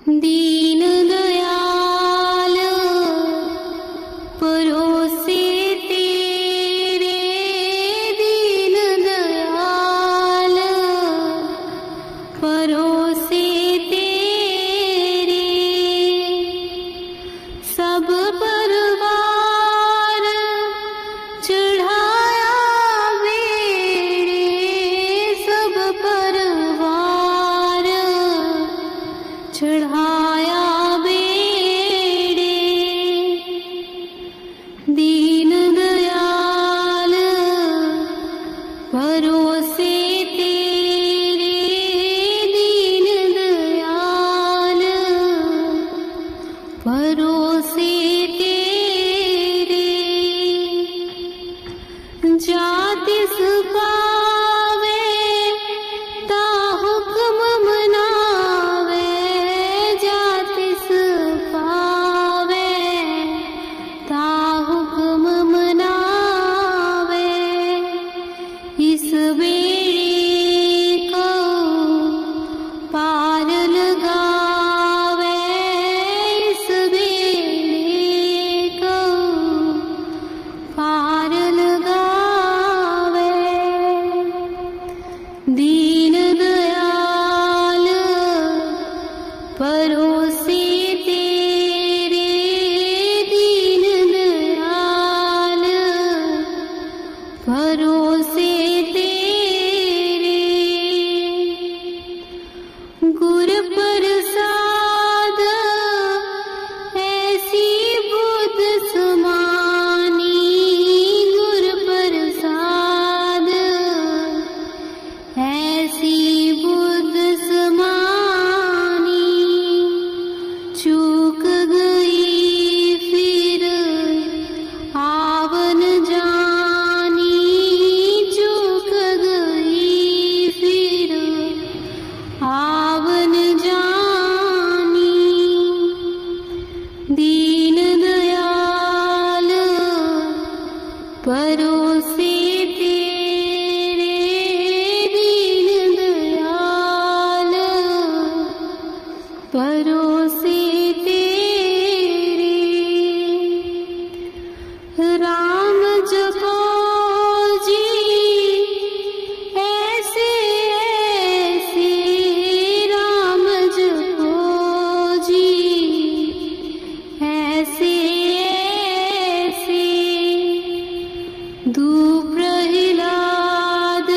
दीन दयाल परोसे तेरे, दीन दयाल परोसे तेरे। सब परवार चढ़ाया बेड़े, सब परवार चढ़ाया बेड़े। दीन दयाल भरोसे तेरे, दीन दयाल भरोसे तेरे। जातिस पावे ता हुक्म मनावे, जातिस पावे ता हुक्म मनावे। इस बेड़े को पार लगावे, इस बेड़े को पार लगावे। दीन दयाल परोसे तेरे, दीन दयाल भरोसे तेरे। गुर प्रसाद ऐसी बुद्ध समानी, गुर प्रसाद ऐसी बुद्ध समानी। चूक गई फिर आवन जानी, चूक गई फिर आवन जानी। दीन दयाल परोसे तेरे, दीन दयाल परोसे तेरे। राम जपो जी ऐसे ऐसे, राम जपो जी ऐसे ऐसे। दू प्रहलाद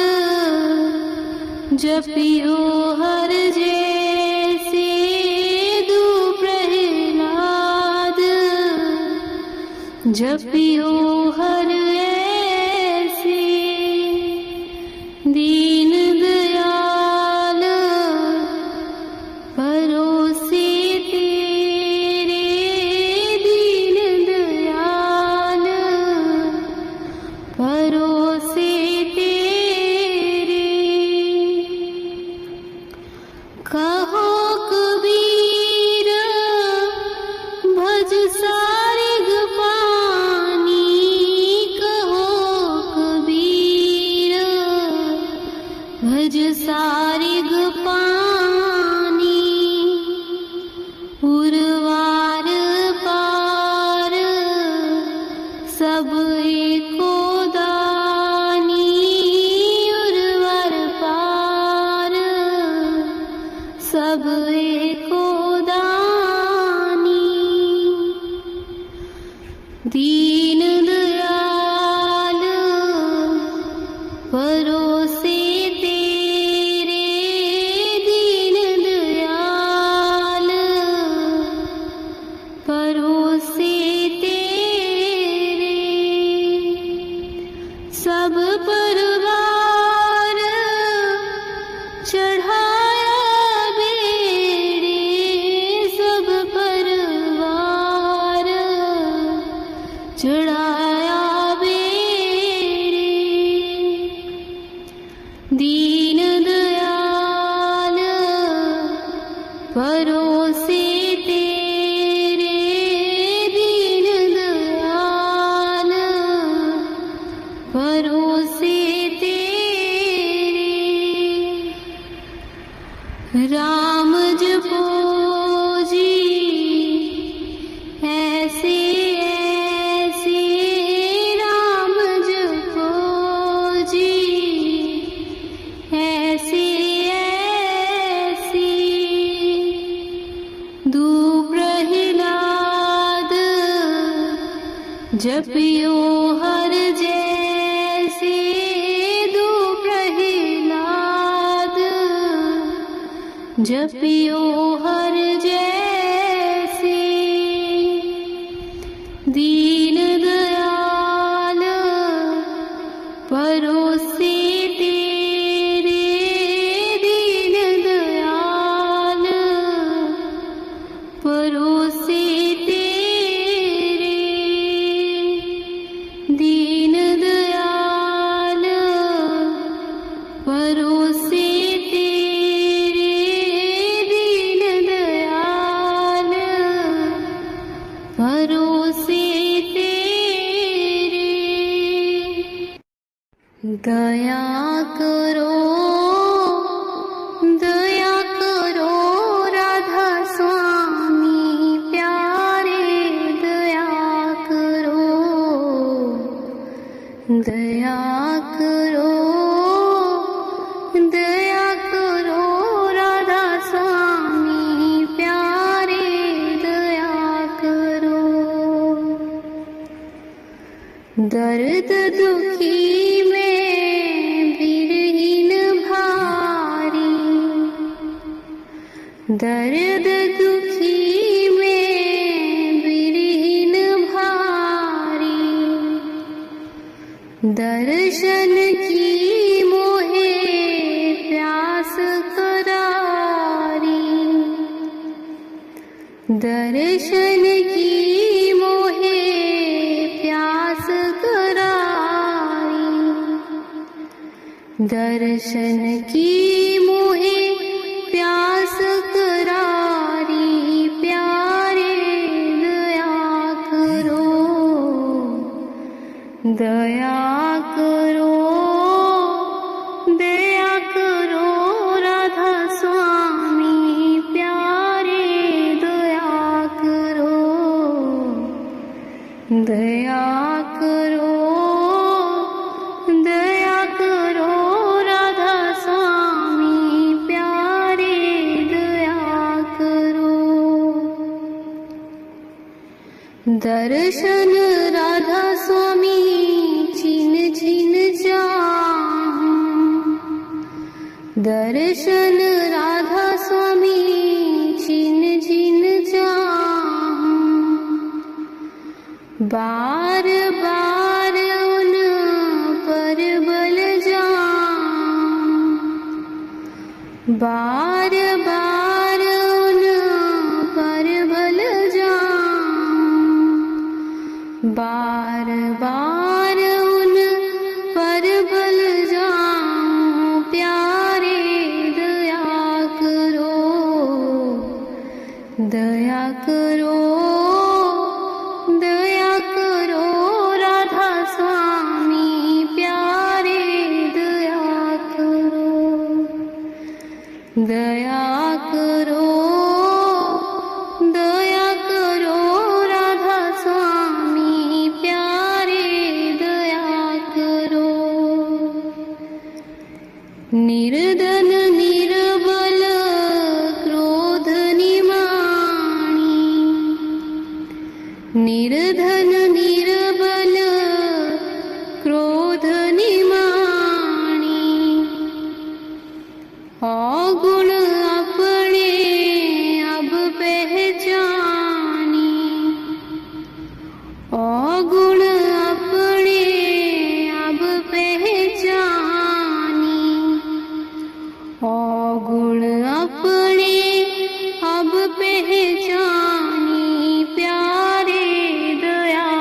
जपियो हर जैसे, दू प्रहलाद जपियो हर ऐसे। दीन दयाल भरोसे तेरे, दीन दयाल भरोसे तेरे। कहो कबीर भज सारिग पानी, कहो कबीर भज सारिग पानी। उर्वार पार सब एको दानी, उर्वार पार सब एको दानी। दीन दयाल भरोसे तेरे, दीन दयाल भरोसे तेरे। सब परवार चढ़ाया बेड़े, सब परवार चढ़ाया बेड़े। दीन दयाल भरोसे तेरे, दीन दयाल भरोसे तेरे। राम जपो जपियो हर जैसे दो प्रहलाद, जपियो हर जैसे दीन दयाल परोसे तेरे, दीन दयाल परोसे तेरे, दीन दयाल परोसे तेरे, दीन दयाल परोसे तेरे। दया करो, दया करो राधा स्वामी प्यारे, दया करो, दया करो, दया करो राधा स्वामी प्यारे, दया करो। दर्द दुखी में विरहीन भारी, दर्द दुखी में विरहीन भारी, दर्शन की मोहे प्यास करारी, दर्शन की मोहे प्यास करारी, दर्शन की मोहे प्यास करारी, प्यारे दया करो, दया करो, दया करो राधा स्वामी प्यारे, दया करो, दया करो, दया करो राधा स्वामी प्यारे, दया करो। दर्शन राधा स्वामी छिन छिन जाऊं, दर्शन राधा स्वामी छिन छिन जाऊं, बार बार उन पर बल जाऊं, बार बार उन पर बल जाऊं, बार बार उन पर बल जाऊं, प्यारे दया करो, दया करो, दया करो राधा स्वामी प्यारे, दया करो, दया करो, दया करो राधा स्वामी प्यारे, दया करो। निर्धन निर्बल क्रोध निमानी, निर्धन निर्बल क्रोध निमानी, अवगुण अपने अब पहचानी, अवगुण अपने अब पहचानी, अवगुण अपने अब पहचानी, प्यारे दया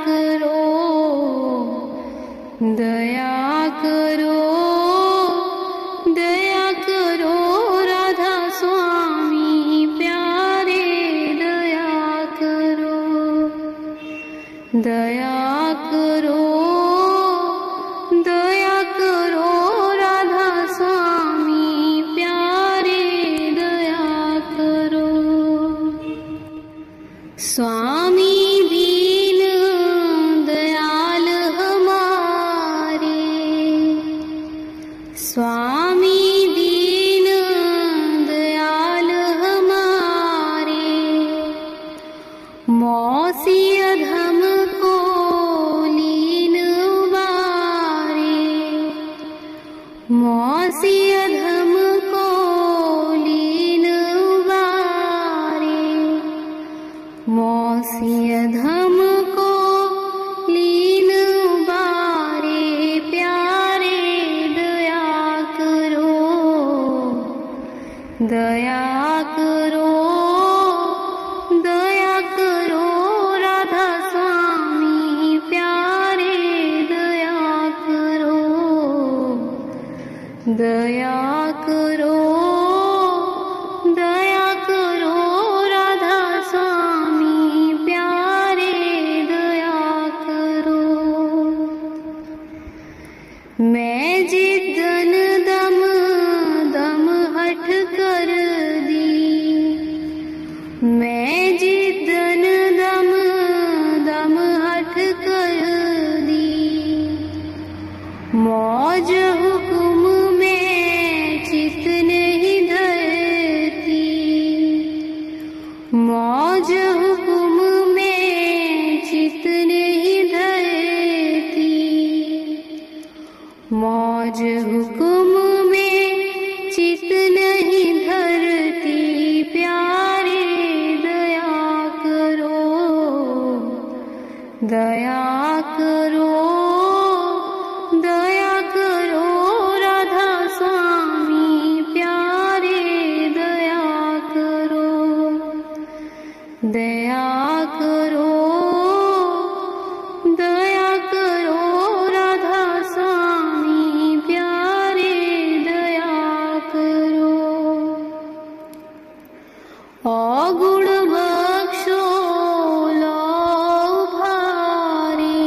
करो, दया करो, दया करो राधा स्वामी प्यारे, दया करो, दया करो, दया करो राधा स्वामी प्यारे, दया करो। स्वामी दीन दयाल हमारे, स्वामी दीन दयाल हमारे, मौसी अधम को मौसियधम को लीन बारे प्यारे दया करो, दया करो, दया करो राधा स्वामी प्यारे दया करो, दया करो, दया करो राधा स्वामी प्यारे दया करो। मैं जिद्दन दम दम हठ कर दी, मैं जिद्दन दम दम हठ कर दी, मौज हुक्म में चित नहीं धरती, मौज हुक्म में चित नहीं धरती, मौज हुक्म में चित नहीं धरती प्यारे दया करो, दया करो, दया करो राधा स्वामी प्यारे दया करो, दया करो, दया करो राधा स्वामी प्यारे दया करो। अगुण बख्शो लो भारे,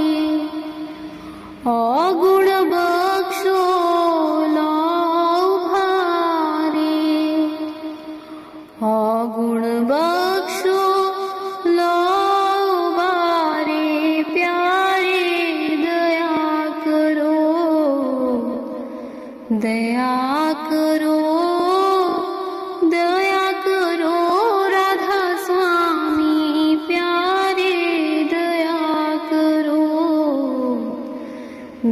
अगुण बख्शो लो भारे, अगुण बख्शो लो भारे प्यारे दया करो, दया करो, दया करो राधा स्वामी प्यारे दया करो,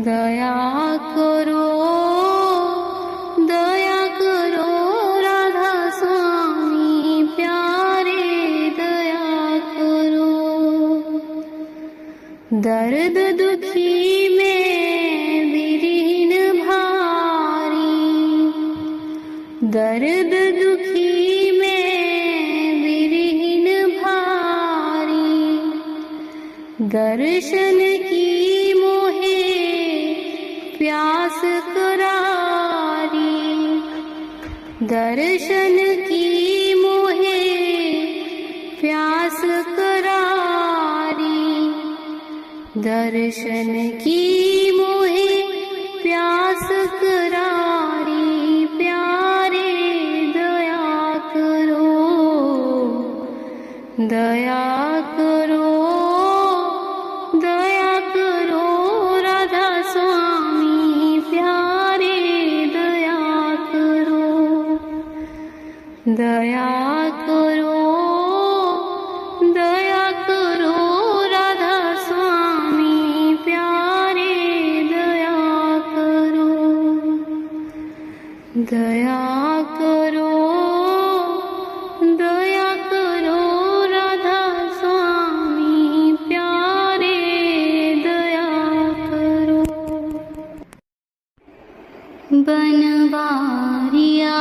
दया करो, दया करो राधा स्वामी प्यारे दया करो। दर्द दुखी में विरहीन भारी, दर्द दुखी में विरहीन भारी, दर्शन की मोहे प्यास करारी, दर्शन की मोहे प्यास करारी, दर्शन की मोहे प्यास करारी प्यारे दया करो, दया करो, दया करो राधा स्वामी प्यारे दया करो, दया करो, दया करो राधा स्वामी प्यारे दया करो, दया करो, दया करो राधा स्वामी प्यारे दया करो। बनवारिया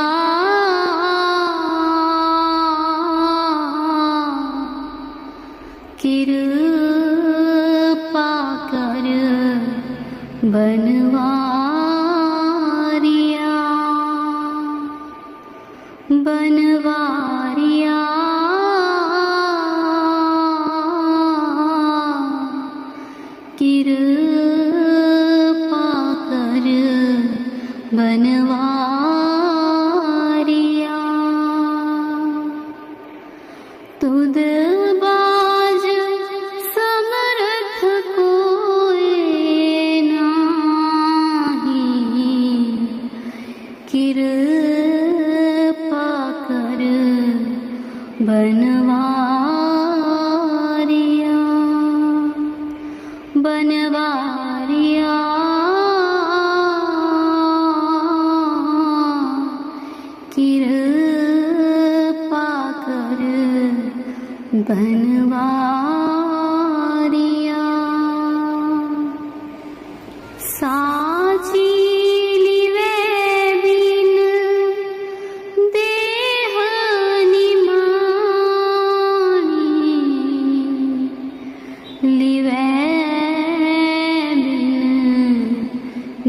कृपा कर बनवारिया, बनवारिया कृपा कर बनवारिया, तुद बाज समर्थ कोई नाही, कृपा कर बनवारिया, बनवारिया कृपा कर बनवारिया साची लिवे बिन देह निमानी लिवे बिन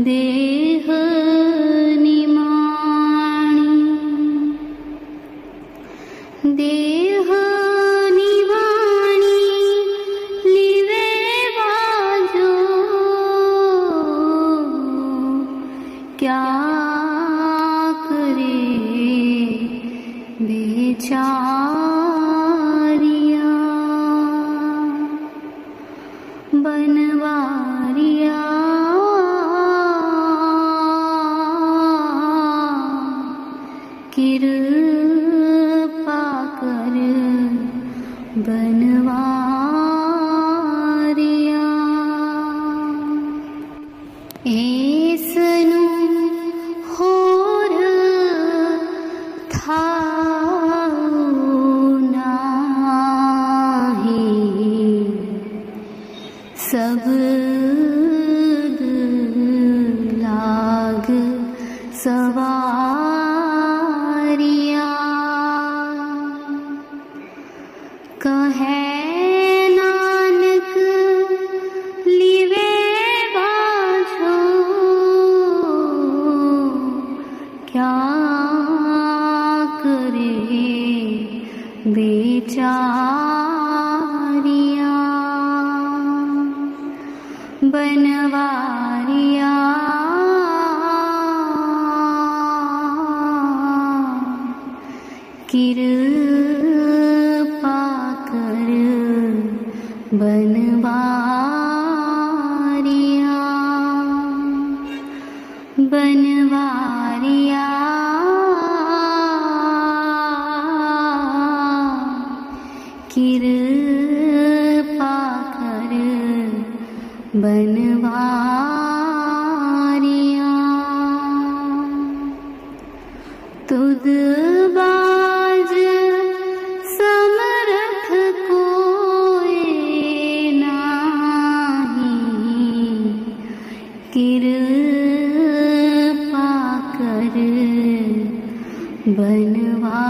देह निमानी देह निवाणी लिवे बाजो क्या करे बेचारिया बनवारिया कृपा कर बनवारिया ऐसनु होर थाऊ नाही सबद लाग सवारिया कहे नानक लिवे बाझो क्या करे बेचारिया बनवारिया कृपा कर बनवारिया बनवारिया कृपा कर बनवारिया तुद बाज समर्थ कोई नाही कृपा कर बनवारिया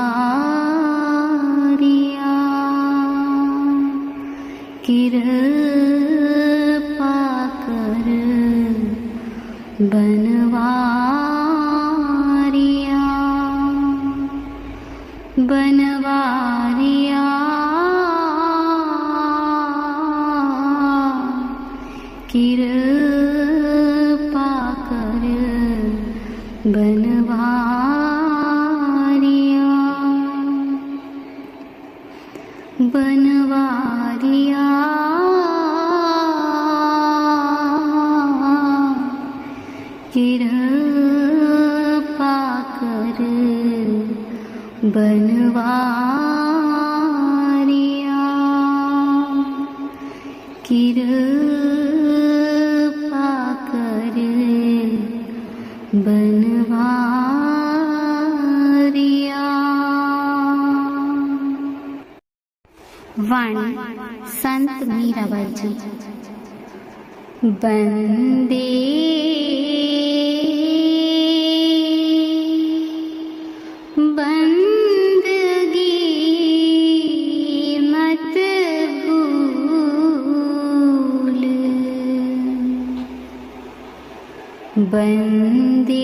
कृपा कर बनवारिया बनवारिया कृपा कर बनवारिया बनवारिया कृपा कर बनवारिया कृपा कर बनवारिया। वाणी संत मीराबाई जी। बंदे बंदगी मत भूल, बंदे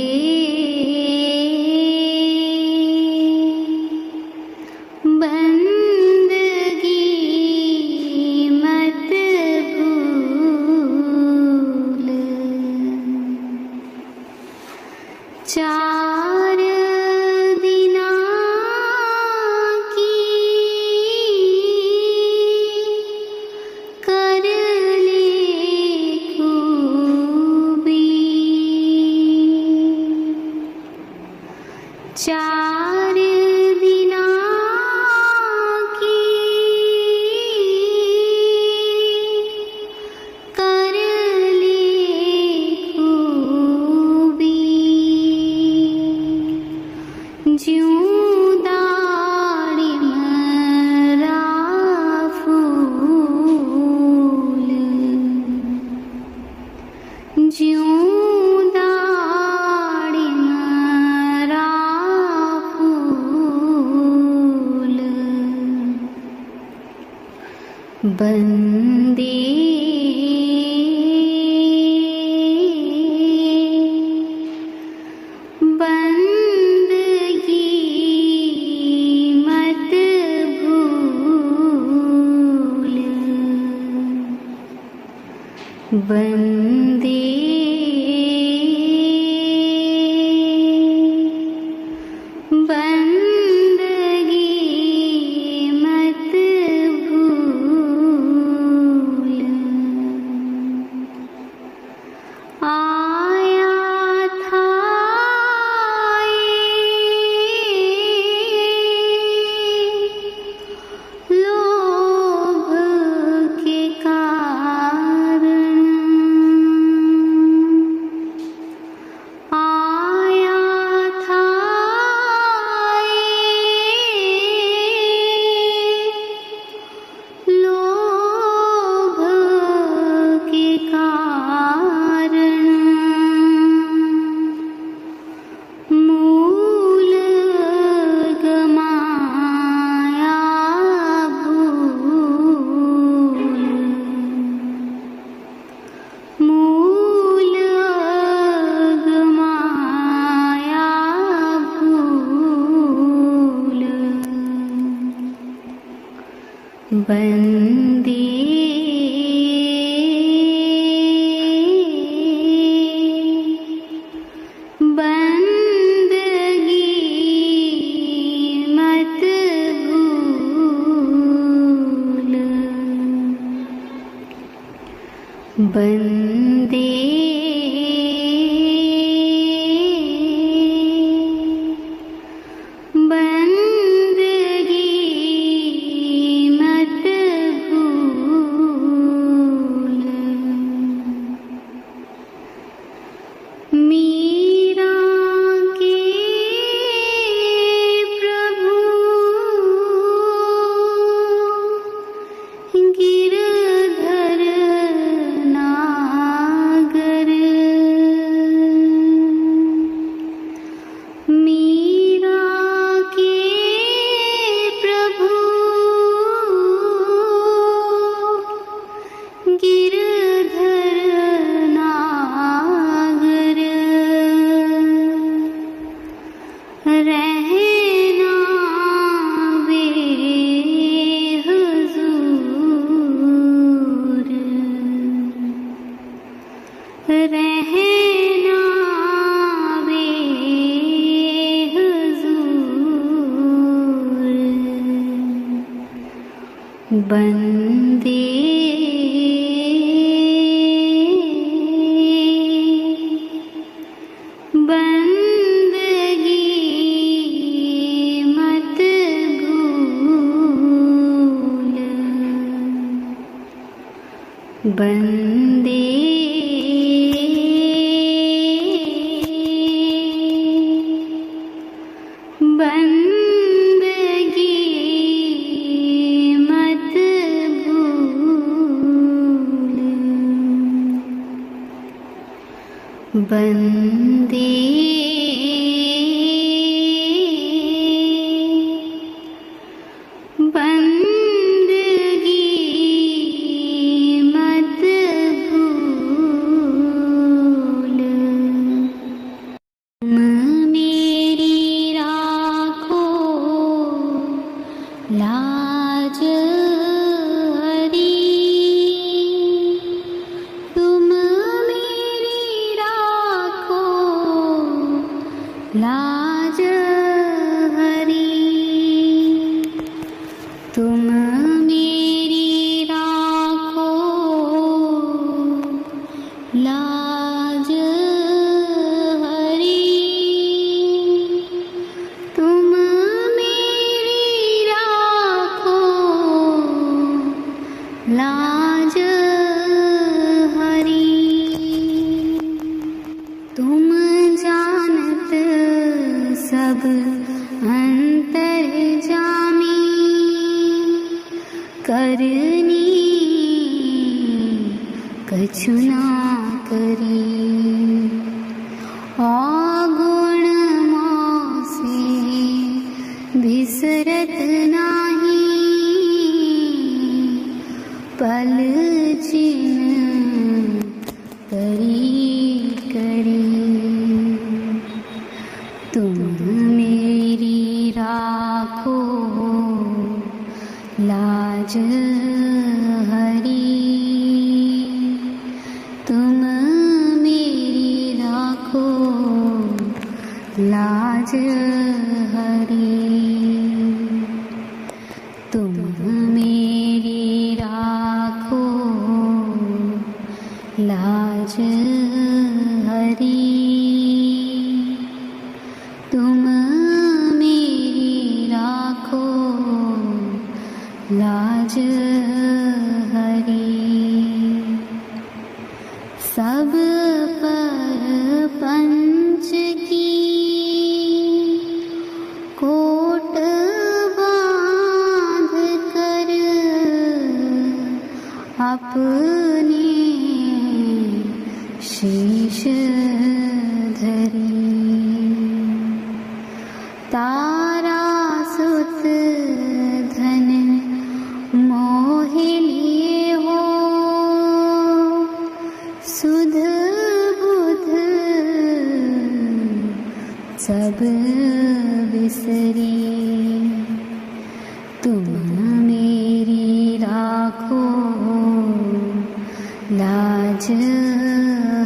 चार दिना की कर ले खूबी, बंदे बंदगी मत भूल, बंदे बंदे बंदगी मत भूल, बंदे बंदे बंदगी मत भूल, बंदे बंदे बंदगी मत भूल, तुम मेरी राखो लाज लाज हरी, तुम मेरी राखो लाज हरी, तुम मेरी राखो लाज हरी, तुम जानत सब अंतर्जामी, करनी कछु ना करी, अवगुण मोसे बिसरत नाही, लाज हरी तुम मेरी राखो लाज हरी तुम मेरी राखो लाज हरी तुम मेरी राखो लाज हरी सब पर पंच की कोट बांध कर अपने शीश धरी तारा सुत धन मोह लिए हो सुध बुध सब बिसरी तुम मेरी राखो लाज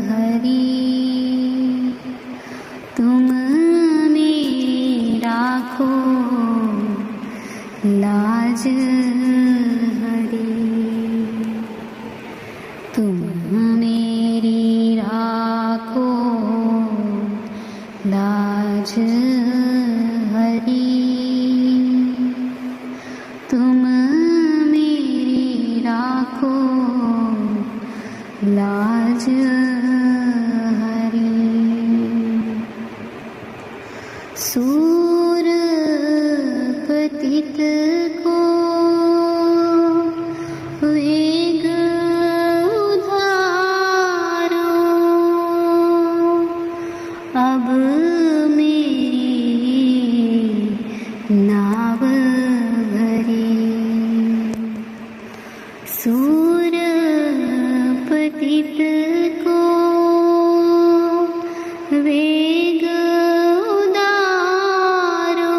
हरी तुम मेरी राखो लाज हरी तुम मेरी राखो लाज हरी तुम मेरी राखो लाज हरी सूर पतित को वेग उधारो अब मेरी नाव भरी सूर पतित को वेग उदारो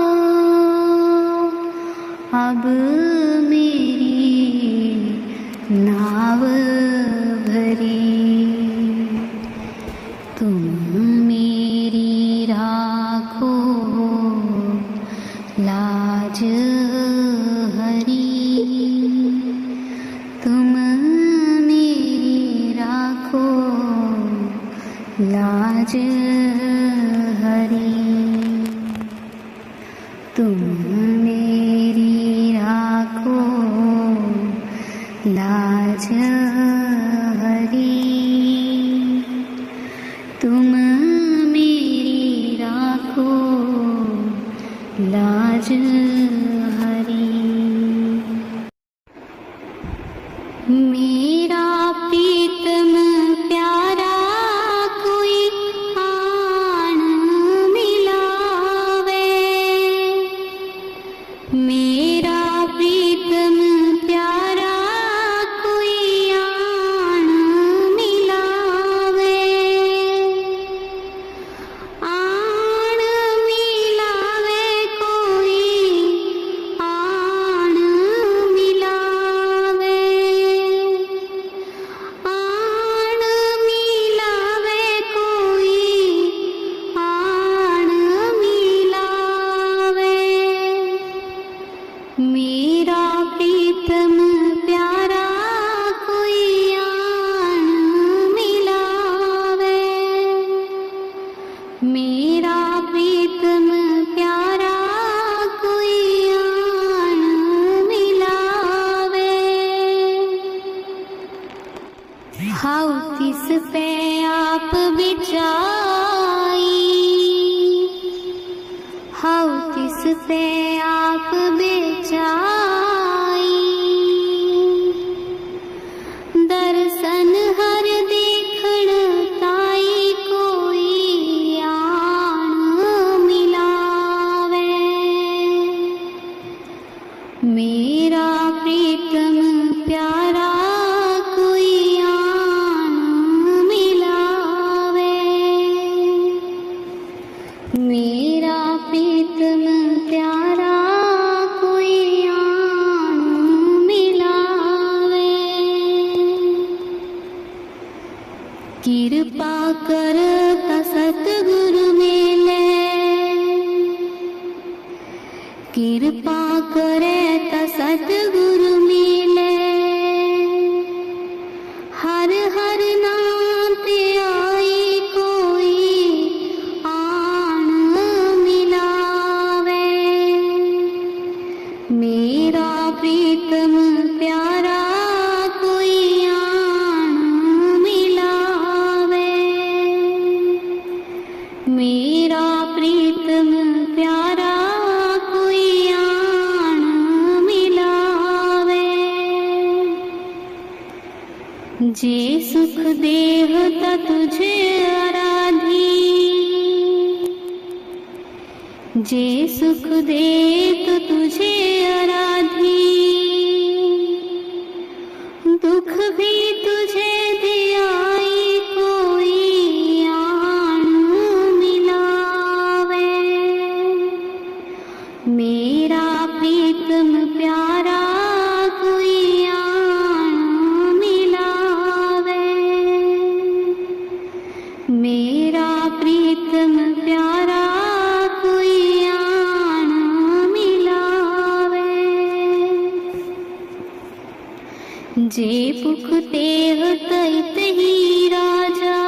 अब मेरी नाव भरी तुम मेरी राखो लाज हरी तुम मेरी राखो लाज हरी तुम मेरी राखो लाज हरी तुम मेरी राखो लाज हरी मेरा प्रीतम प्यारा कोई आन मिलावे मेरा प्रीतम प्यारा कोई आन मिलावे आन मिलावे कोई आन मिलावे आन मिलावे कोई आन मिलावे मेरा प्रीतम प्यारा कोई आन मिलावे मेरा प्रीतम प्यारा कोई आन मिलावे हाउ तिस पे आप बिचाई हाउ तिस पे आप बेचाई दर्शन हर देखण ताई कोई आन मिलावे मेरा प्रीतम प्यारा कोई आन मिलावे मेरा प्रीतम प्यारा किरपा करता सतगुरु मिले, किरपा करे ता सतगुरु मिले। हर हर नाम ते आई कोई आन मिलावे। मेरा प्रीतम प्यारा कोई आन मिलावे। मेरा प्रीतम प्यारा कोई आन मिलावे। जे सुख देहता तुझे आराधी, जे सुख दे तो तुझे आराधी। दुख भी तुझे दियाई कोई आन मिलावे। मेरा प्रीतम प्यारा कोई आन मिलावे। मेरा प्रीतम प्यारा कोई आन मिलावे। जे पुख तेह तैत ही राजा,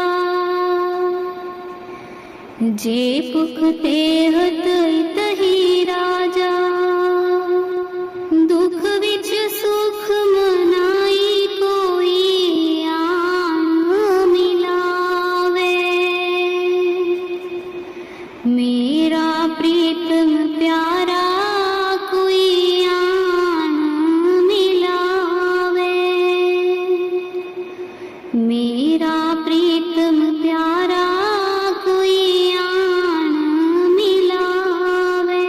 जे पुख तेह तैत ही राजा। दुख विच सुख मनाई कोई आन मिलावे। मेरा प्रीतम प्यारा कोई आन मिलावे। मेरा प्रीतम प्यारा कोई आन मिलावे।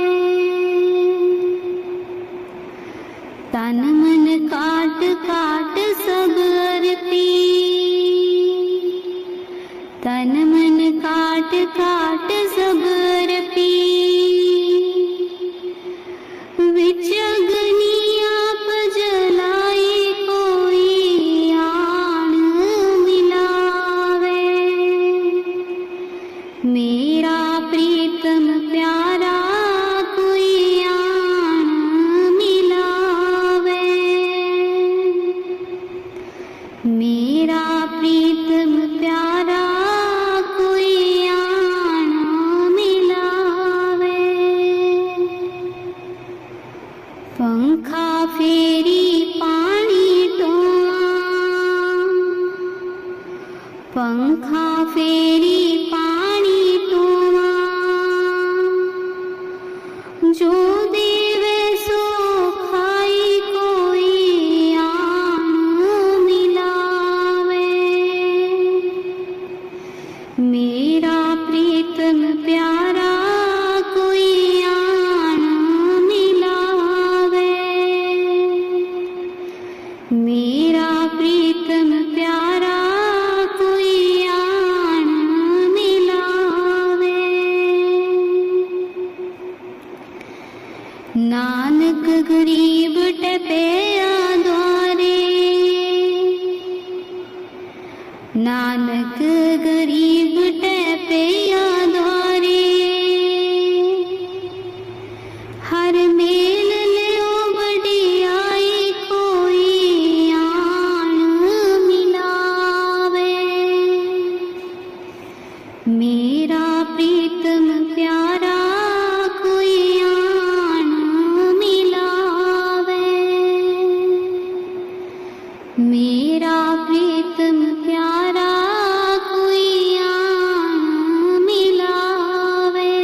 तन मन काट काट सब अर्पी, तन मन काट काट सब अर्पी। विच अग्नि आप जलाई कोई आन मिलावे। मेरा प्रीतम प्यारा कोई आन मिलावे। मेरा प्रीतम प्यारा कोई आन मिलावे। पंखा फेरी पानी टोआ, पंखा फेरी पानी टोआ। जो देवे सो खाई कोई आन मिलावे। मेरा प्रीतम प्यारा कोई आन मिलावे। मेरा प्रीतम प्यारा कोई आन मिलावे। नानक गरीब टपया द्वारे, नानक गरीब टपया द्वारे। हर मेल लियो बड़ियाई कोई आन मिलावे। मेरा प्रीतम प्यारा कोई आन मिलावे। मेरा प्रीतम प्यारा कोई आन मिलावे।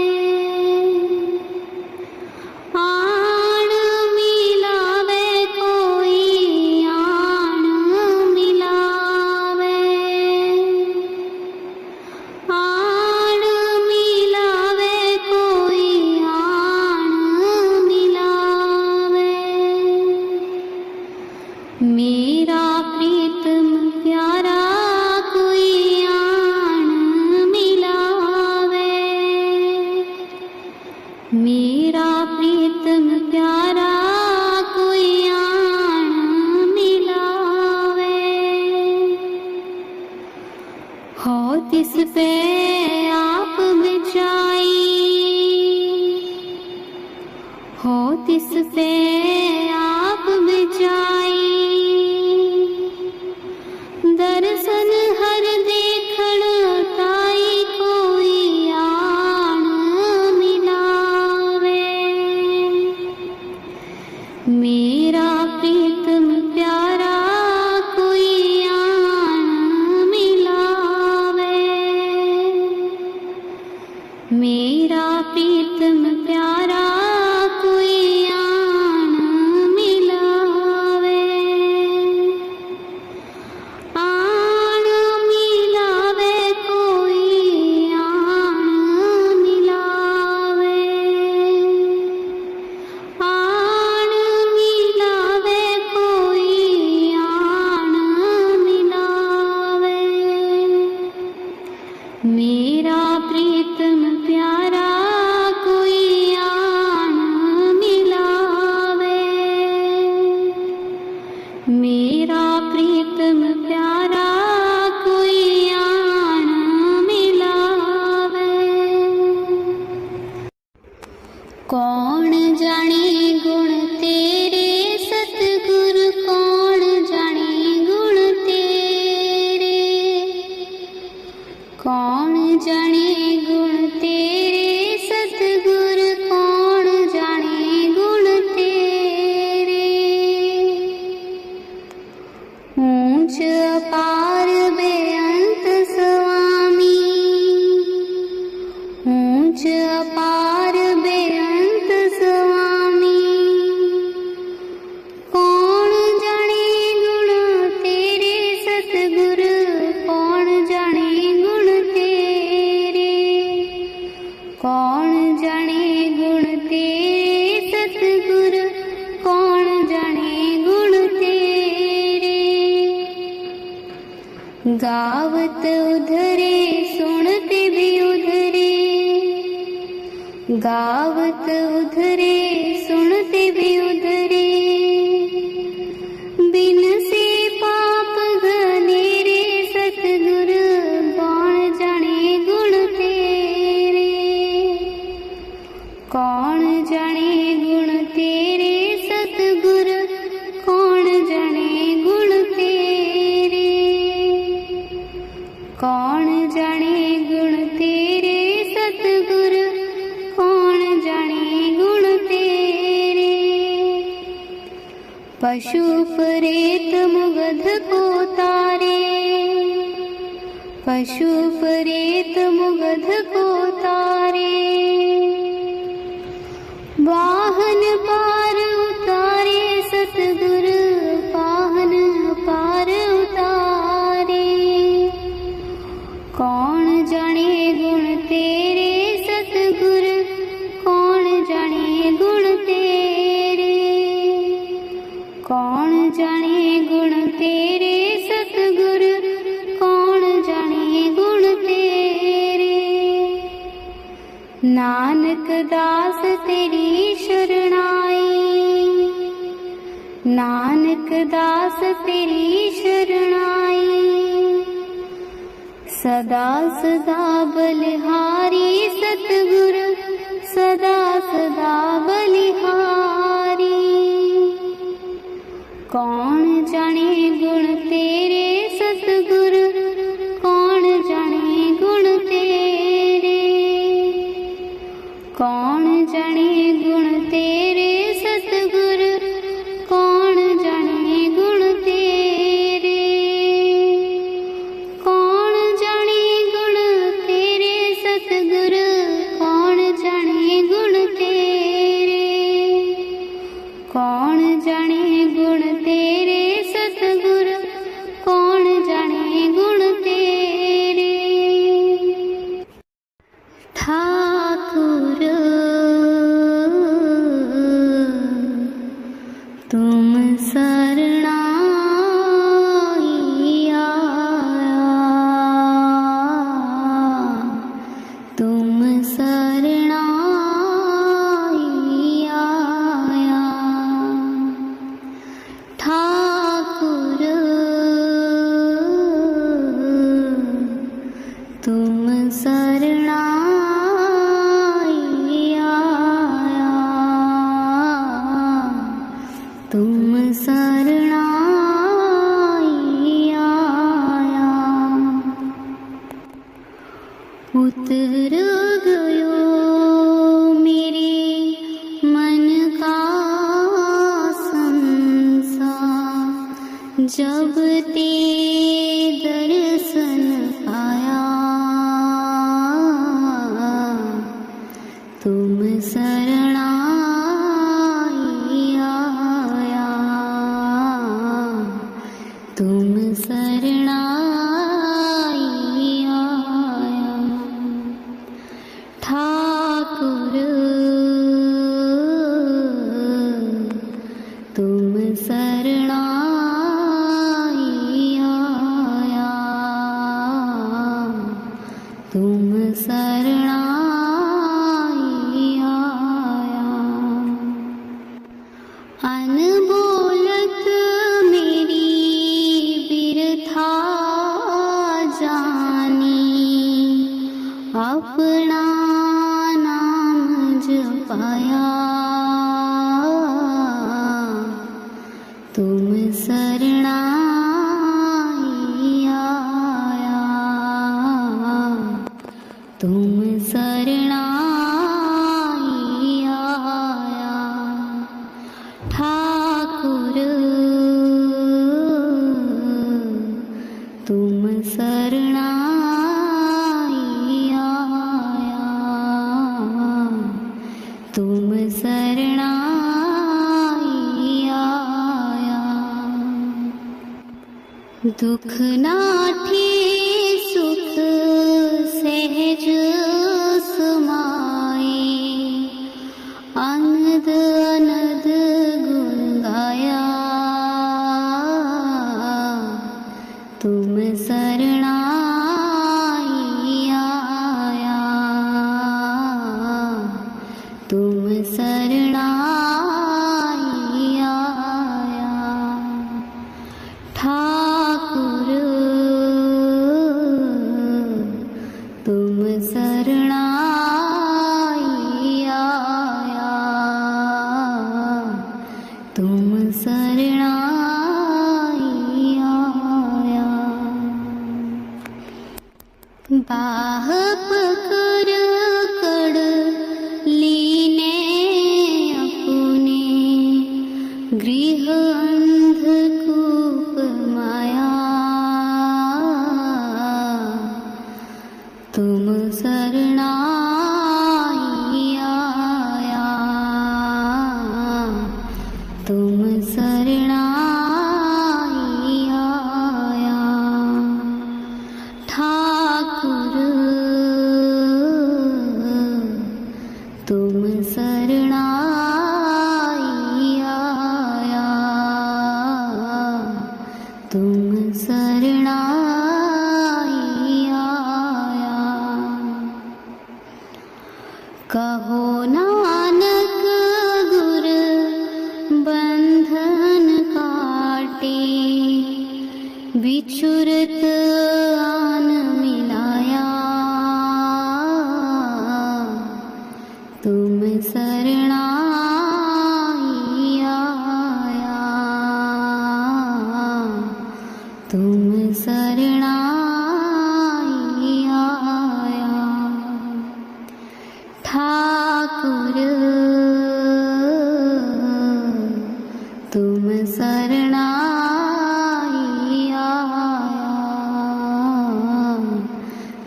आन मिलावे कोई आन मिलावे। आन मिलावे कोई आन मिलावे। मेरा प्रीतम प्यारा कोई आन मिलावे। मेरा प्रीतम प्यारा कोई आन मिलावे। हो तिस पे आप बिछाई, हो तिस पे आप बिछाई। दर्शन हर देखण ताई कोई आन मिलावे। मेरा प्रीतम प्यारा कोई आन मिलावे। मेरा प्रीतम प्यारा कोई आन मिलावे। आन मिलावे कोई आन मिलावे। आन मिलावे कोई आन मिलावे। मेरा प्रीतम प्यारा कोई आन मिलावे। मेरा प्रीतम प्यारा कोई आन मिलावे। कौन जाने गुण तेरे सतगुर, कौन जाने गुण तेरे। कौन जाने गुण तेरे सतगुर, कौन जाने गुण तेरे। ऊंच अपार बेअंत स्वामी, ऊंच अपार बेअंत स्वामी। कौन जाने गुण तेरे सतगुर, कौन जाने गुण तेरे। कौन जाने गुण तेरे सतगुर, कौन जाने गुण तेरे। गावत उधरे सुनते भी उधरे, गावत उधरे सुनते भी उधरे। बिन से पाप घनेरे सतगुर, कौन जाने गुण तेरे। कौन जाने गुण तेरे सतगुर, कौन जाने गुण तेरे। कौन जाने गुण तेरे सतगुर, कौन जाने गुण तेरे। पशु प्रेत मुगध को तारे, पशु प्रेत मुगध को तारे। वाहन पार उतारे सतगुर, वाहन पार उतारे। कौन जाने गुण तेरे सतगुर, कौन जाने गुण तेरे। कौन जाने गुण तेरे सतगुर, कौन जाने गुण तेरे। नानक दास तेरी शरणाई, नानक दास तेरी शरणाई। सदा सदा बलिहारी सतगुर, सदा सदा बलिहारी। कौन जाने गुण तेरे सतगुर, कौन जाने गुण तेरे। कौन जाने गुण तेरे सतगुर, कौन जाने गुण तेरे। कौन जाने गुण तेरे सतगुर, कौन जाने गुण तेरे। कौन जाने गुण तेरे सतगुर, कौन जाने शरणाई आया। उतर गयो मेरे मन का संसार, जब ते दर्शन आया। तुम शरणाई आया, तुम शरणाई आया। ठाकुर तुम शरणाई आया, तुम शरणाई आया। अनबोलत मेरी बिरथा जानी, अपना नाम जपाया। तुम शरणाई आया, तुम शरणाई आया। ठाकुर तुम शरणाई आया, तुम शरणाई आया। दुख नाठे सुख सहज समाए, अनद अनद गुण गाया। तुम शरणाई आया, तुम शरणाई आया। ठाकुर तुम शरणाई आया, तुम शरणाई आया। बाह पकड़ कर लीने अपने, गृह अंधकूप माया। तुम शरणाई आया, तुम शरणाई आया। ठाकुर तुम शरणाई आया, तुम शरणाई आया। कहो नानक गुर बंधन काटे, बिछुरत आन मिलाया। तुम शरणाई आया, तुम शरणाई आया। ठाकुर तुम शरणाई आया,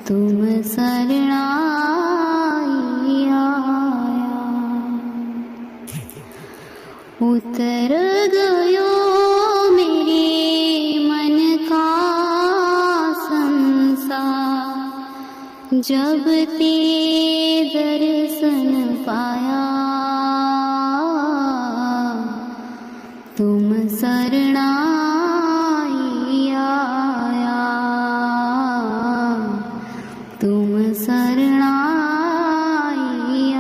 तुम शरणाई आया। उतर गयो मेरे मन का संसार, जब ते दर्शन पाया। तुम शरणाई आया, तुम शरणाई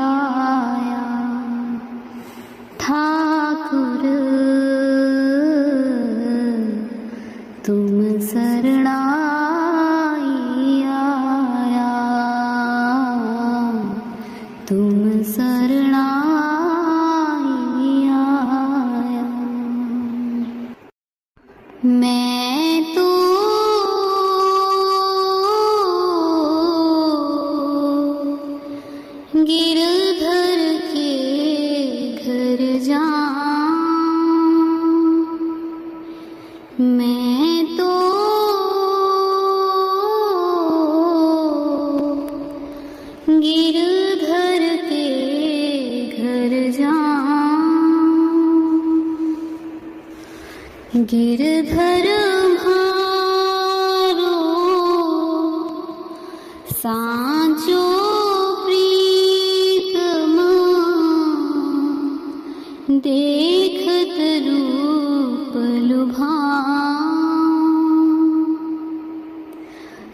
आया। ठाकुर तुम शरणाई आया, तुम शरणाई आया। मैं तो गिरधर के घर जाऊं, मैं तो गिरधर के घर जाऊं, गिरधर म्हारो सांचो देखत रूप लुभाऊं,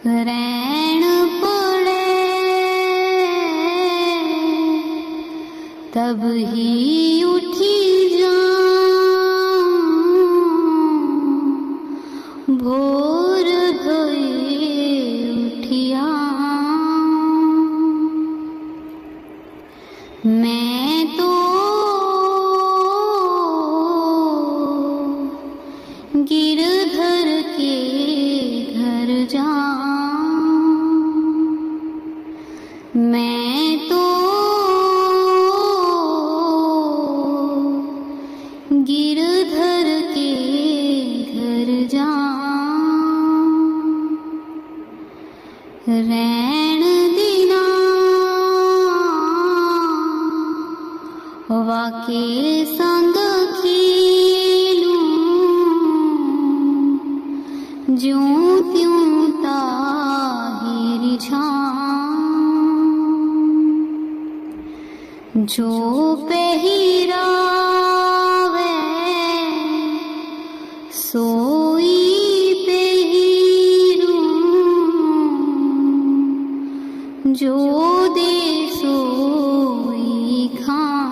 रैन पड़े तब ही उठी जाऊं, भोर भये उठिया मैं तो गिरधर के घर जाऊं, मैं तो गिरधर के घर जाऊं, रैन दिना वाके संग ज्यों त्यों ताहिर छाऊं, जो पहिरावे सोई पहिरूं, जो दे सोई खाऊं,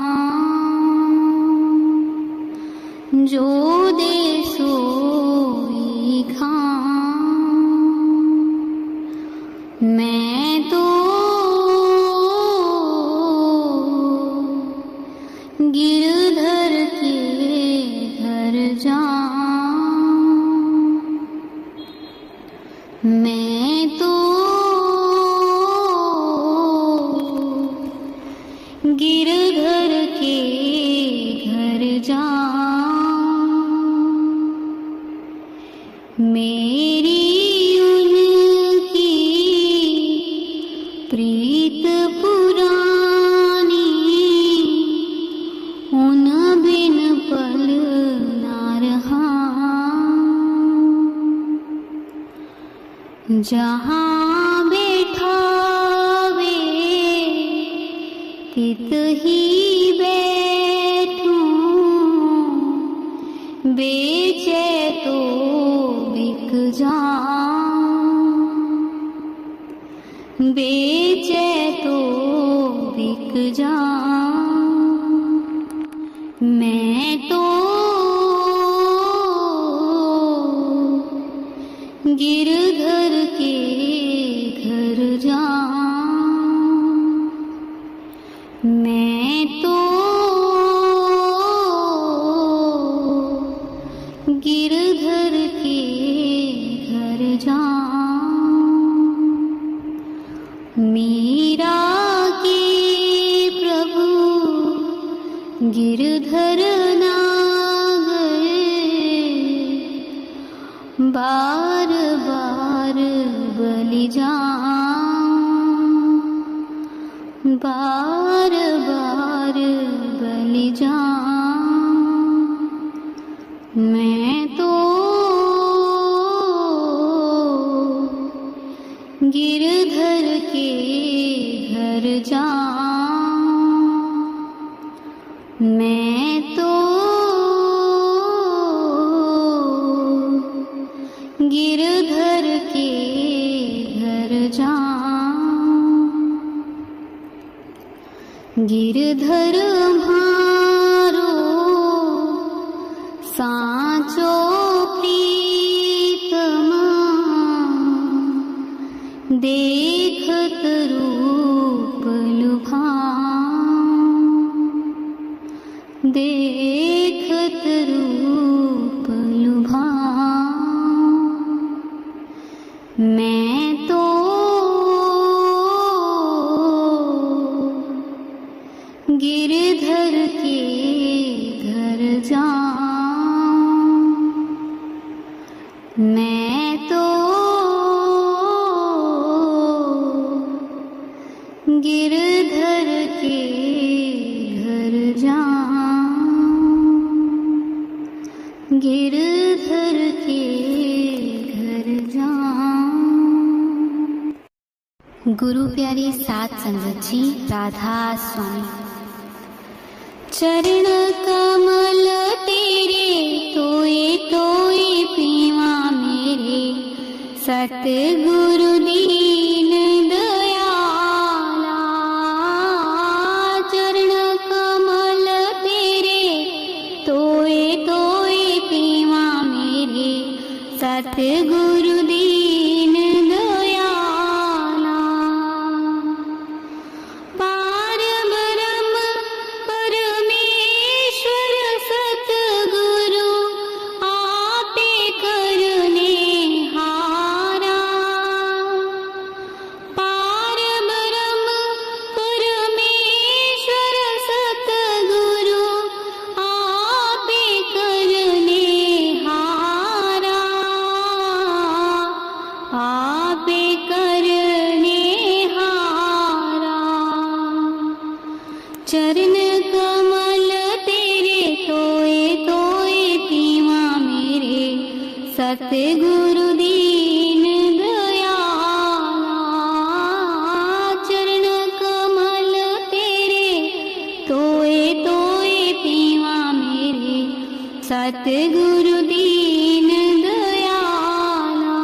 जो दे सोई खाऊं, मैं तो गिरधर के घर जाऊं, मैं तो गिरधर के घर जाऊं, मेरी उनकी प्रीत पुरानी, उन बिन पल ना रहा, जहाँ बैठावे तित ही बैठूं, बेचे तो बिक जाऊं, बेचे तो बिक जाऊं, मैं तो गिरधर के घर जाऊं, मैं तो गिरधर के घर जाऊं, मीरा के प्रभु गिरधर नागर, बार बार बलि जाऊं, बार बार बलि जाऊं, मैं तो गिरधर के घर जाऊं, मैं तो गिरधर के घर जाऊं, गिरधर म्हारो सांचो प्रीतमा, देखत रूप लुभाऊं, देखत रूप लुभाऊं, मैं तो गिरधर के घर जाऊं, गिरधर के घर जाऊं। गुरु प्यारी सात संगत जी, राधा स्वामी। चरण कमल तेरे तोए तोए पीवा मेरे, सतगुरु दीन दयाला। चरण कमल तेरे तोए तोए पीवा मेरे, सतगुरु दीन दयाला। पार ब्रह्म परमेश्वर सतगुरु आपे करने हारा। पार ब्रह्म परमेश्वर सतगुरु आपे करने हारा, आपे करने हारा। चरण कमल तेरे तोए तोए पीवा मेरे, सतगुरु दीन दयाला। चरण कमल तेरे तोए तोए पीवा मेरे, सतगुरु दीन दयाला।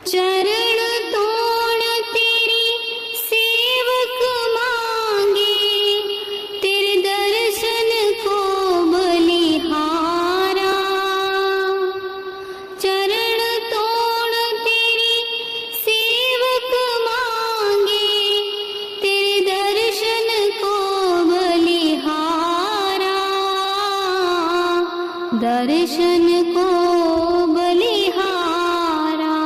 चरण तोड़ तेरी सेवक मांगे, तेरे दर्शन को बलिहारा। चरण तोड़ तेरी सेवक मांगे, तेरे दर्शन को बलिहारा, दर्शन को बलिहारा।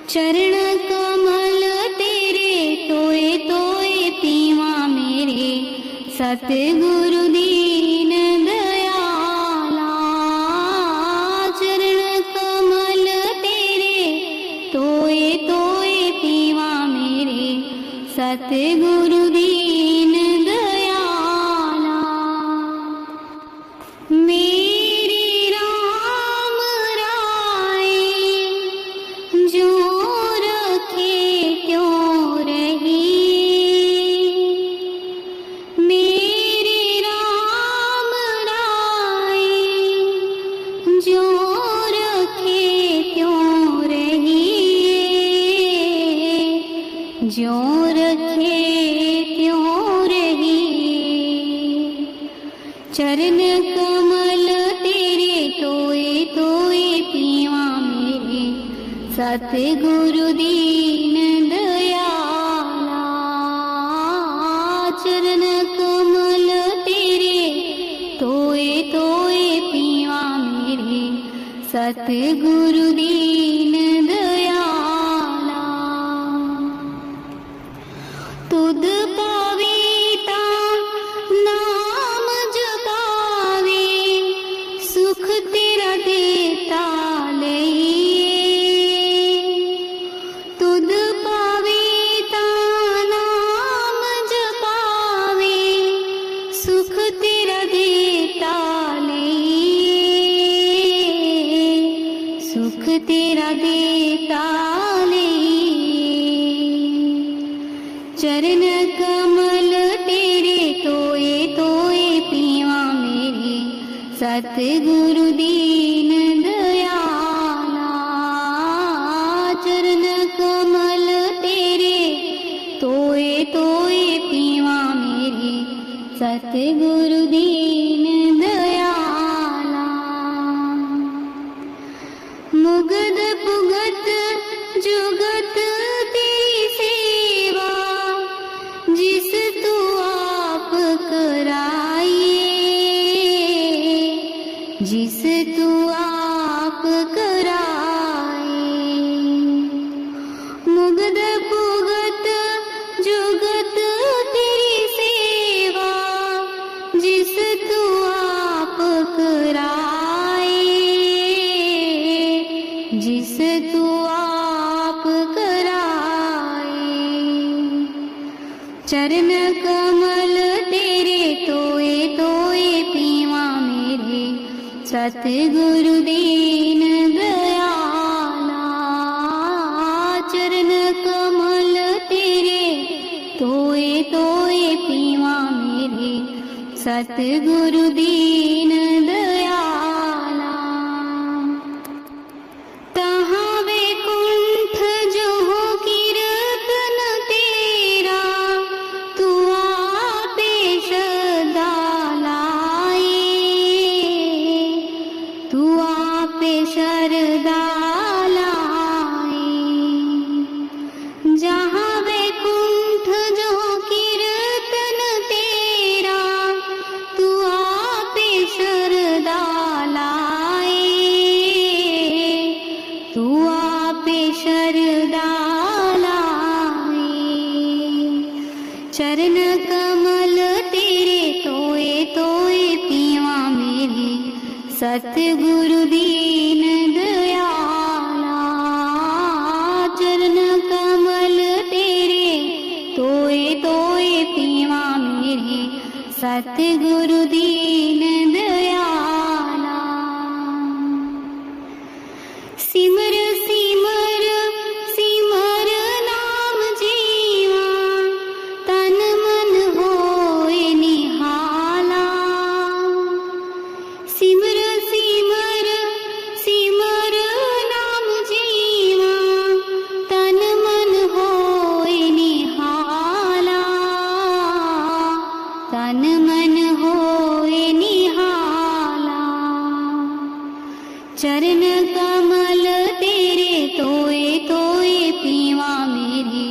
चरण कमल तेरे तोए तोए पीवा मेरे, सतगुरु दीन दयाला। चरण कमल तेरे तोए तोए पीवा मेरे, सतगुरु दीन दयाला। मेरे राम राय जो रखे क्यों रही, मेरे राम राय जो रखे क्यों रही, जो रखे क्यों रही। चरण कमल तेरे तोए तोए पीवा मेरे, सतगुरु दीन दयाला। चरण कमल तेरे तोए तोए पीवा मेरे, सतगुरु दीन दयाला। तुद पावेता नाम जपावे, सुख तेरा देता लइए। तुद पावेता नाम जपावे, सुख तेरा देता लइए, सुख तेरा देता लइए। चरण कमल तेरे तोए तोए पीवा मेरे, सतगुरु दीन दयाला। चरण कमल तेरे तोए तोए पीवा मेरे, सतगुरु दीन दयाला। मुगद पुगत जुगत तेरी सेवा, जिस तू आप कराइए, जिस तू आप कराए। मुगद पुगत जुगत तेरी सेवा, जिस तू आप करा चरण कमल तेरे तोए तोए पीवा मेरे, सतगुरु दीन दयाला। चरण कमल तेरे तोए तोए पीवा मेरे, सतगुरु दीन दयाला। तहाँ वैकुंठ जो हो कीर्तन तेरा, तू आपे श्रद्धा लाए, तू आपे श्रद्धा लाए। जहाँ वैकुंठ जो हो कीर्तन तेरा, तू आपे श्रद्धा लाए, तू आपे श्रद्धा लाए। चरण कमल तेरे तोए तोए पीवा मेरे, सतगुरु दीन दयाला। चरण कमल तेरे तोए तोए पीवा मेरे, सतगुरु दीन दयाला। सिमर सिमर सिमर नाम जीवा, तन मन होए निहाला। सिमर सिमर सिमर नाम जीवा, तन मन होए निहाला, तन मन होए निहाला। चरण कमल तेरे तोए तोए पीवा मेरे,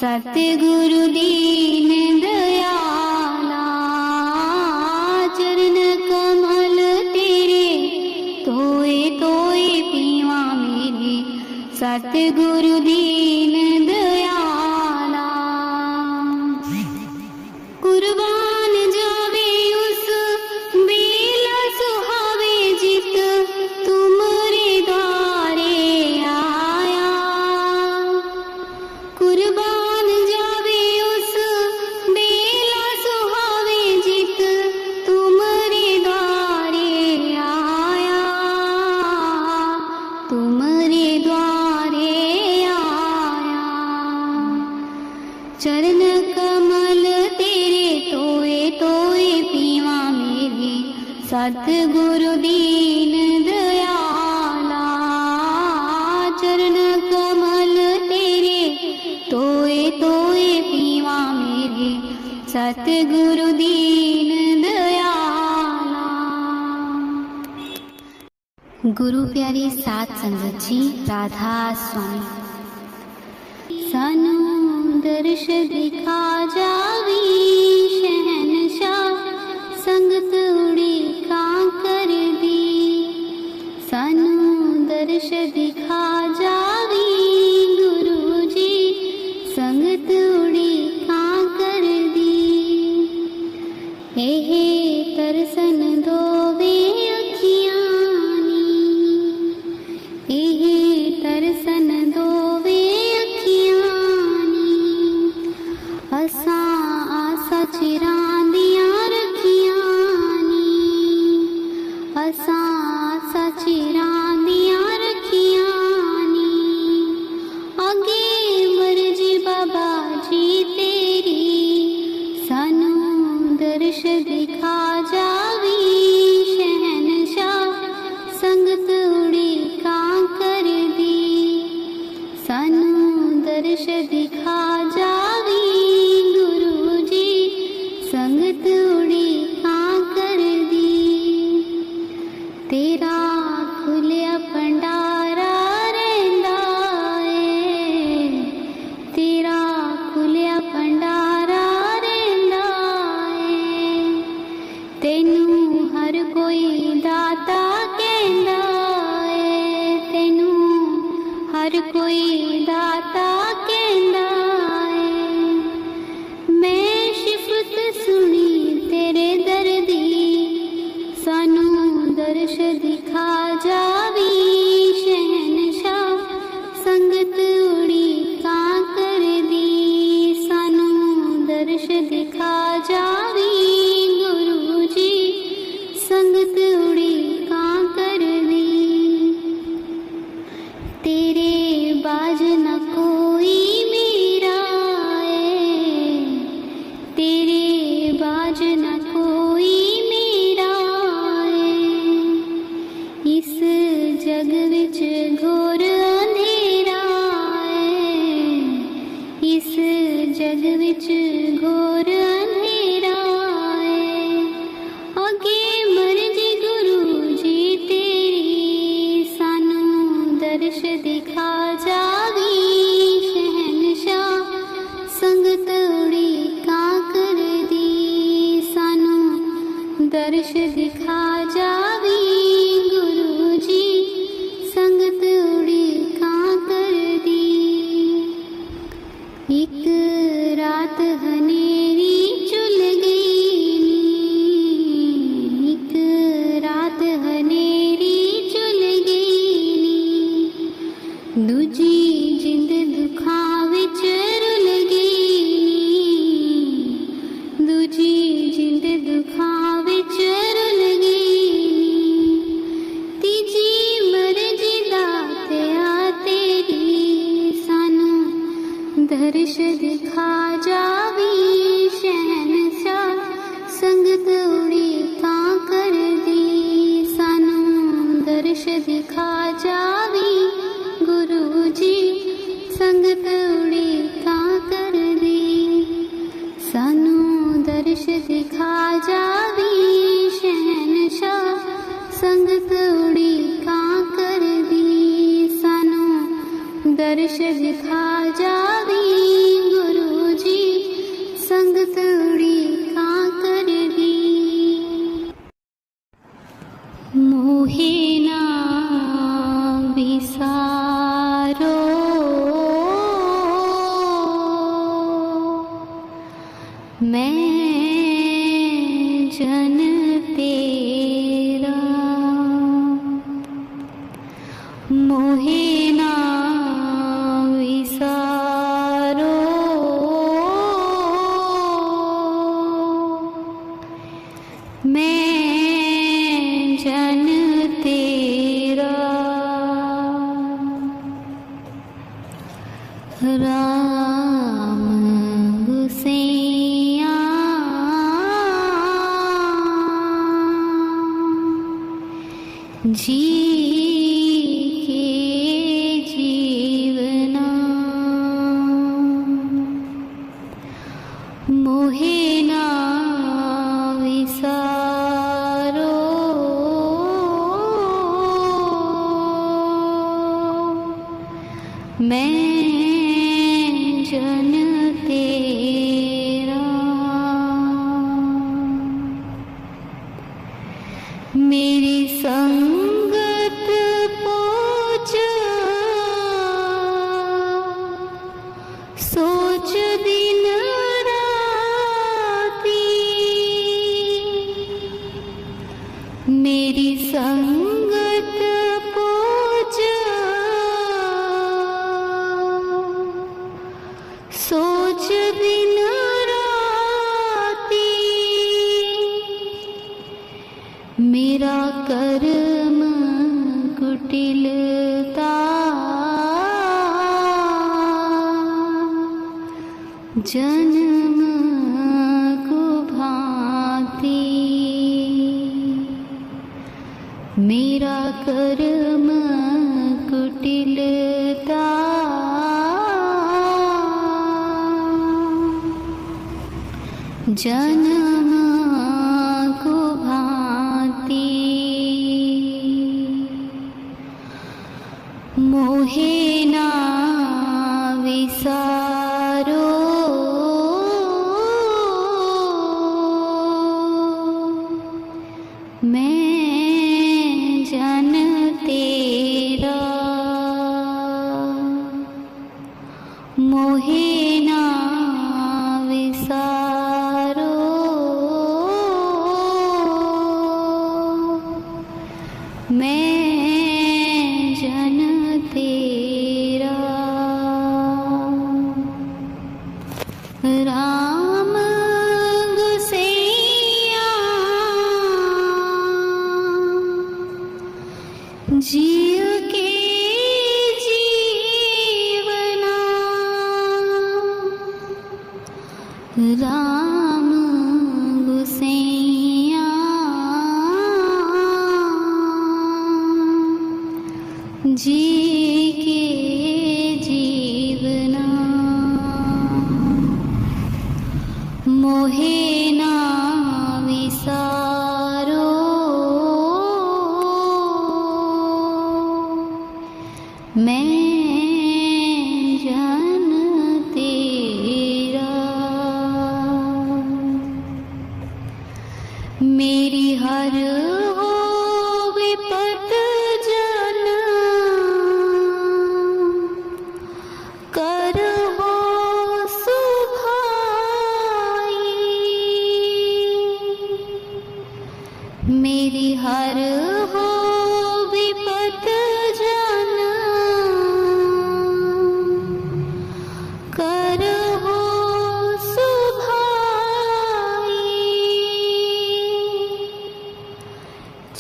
सतगुरु दीन दयाला। चरण कमल तेरे तोए तोए पीवा मेरे, सतगुरु दीन दयाला। कुर्बान जावे उस बेला सुहावे, जित तुमरे द्वारे आया। कुर्बान जावे उस बेला सुहावे, जित तुमरे द्वारे आया, तुमरे द्वारे आया। चरण कमल तेरे तोए तोए पीवा मेरे, सतगुरु दीन दयाला। चरण कमल तेरे तोए तोए पीवा मेरे, सतगुरु दीन दयाला। गुरु प्यारी सात संगत जी राधा स्वामी। सानू दर्श दिखा जावी शहनशाह, संगत उड़ी का कर दी। सानू दर्श दिखा जावी गुरु जी, संगत उड़ी का कर दी। एहे तरसन दोवे अखियां नी, एहे तरसन दोवे अखियां नी। असां आसा चिरांदियां रखियां नी, असां आसा चिरांदियां रखियां नी। अगे मर्जी बाबा जी तेरी, सानू दर्श दिखा जावी शहनशाह, संगत उड़ी का कर दी। सानू दर्श दिखा जावी गुरु जी, संगत उड़ी का कर दी। तेरा खुलिया भंडारा रहिंदा ए, तेरा खुलिया भंडारा रहिंदा ए। तेनू हर कोई दाता कहंदा ए, तेनू हर कोई दाता कहंदा ए। मैं शिफत सुनी तेरे दर्दी, सानू दर्श दिखा जावी शहनशाह, संगत उड़ी का कर दी। सानू दर्श बाज न कोई मेरा है, तेरे बाज न कोई मेरा है। इस जग विच घोर अंधेरा है, इस जग विच घोर अंधेरा है। अगे मर्जी गुरु जी तेरी, सानू दर्श दिखा जावी शहनशाह। संगत उड़ीकां करदी, सानू दर्श दिखा जावी गुरु जी, संगत उड़ीकां करदी। एक रात हनेरी चुल गई नी, एक रात हनेरी चुल गई नी। दूजी जिंद दुखां विच रुल गई नी, दूजी जिंद दुखां विच रुल गई नी। तीजी मर्जी दातिया तेरी, सानू दर्श दिखा जावी शहनशाह। संगत उड़ीकां करदी, सानू दर्श दिखा जावी गुरु जी, संगत उड़ीकां करदी। सानू दर्श दिखा जावी शहनशाह। संगत उड़ीकां करदी, सानू दर्श दिखा जावी गुरु जी, संगत उड़ीकां करदी। मोहे ना विसारो, मैं जन तेरा। मोहे ना विसारो, मैं जन तेरा। राम गुसैया जी के जीवना, मोहे ना विसारो। मैं जन तेरा। मेरी संगत पोच सोच दिन राती, मेरी संगत पोच सोच दिन राती। मेरा कर्म कुटिलता, जन्म कुभांति। मेरा कर्म कुटिलता, जन्म कुभांति। मोहे ना विसारो, मैं जन तेरा। मोहे ना विसारो, मैं जन तेरा। राम गुसैया जीव के जीव राम गुसैया जी के जीवना मोहे ना विसारो मैं जन तेरा मेरी हर हो विपत जन कर हो सुभाई मेरी हर हो विपत जन कर हो सुभाई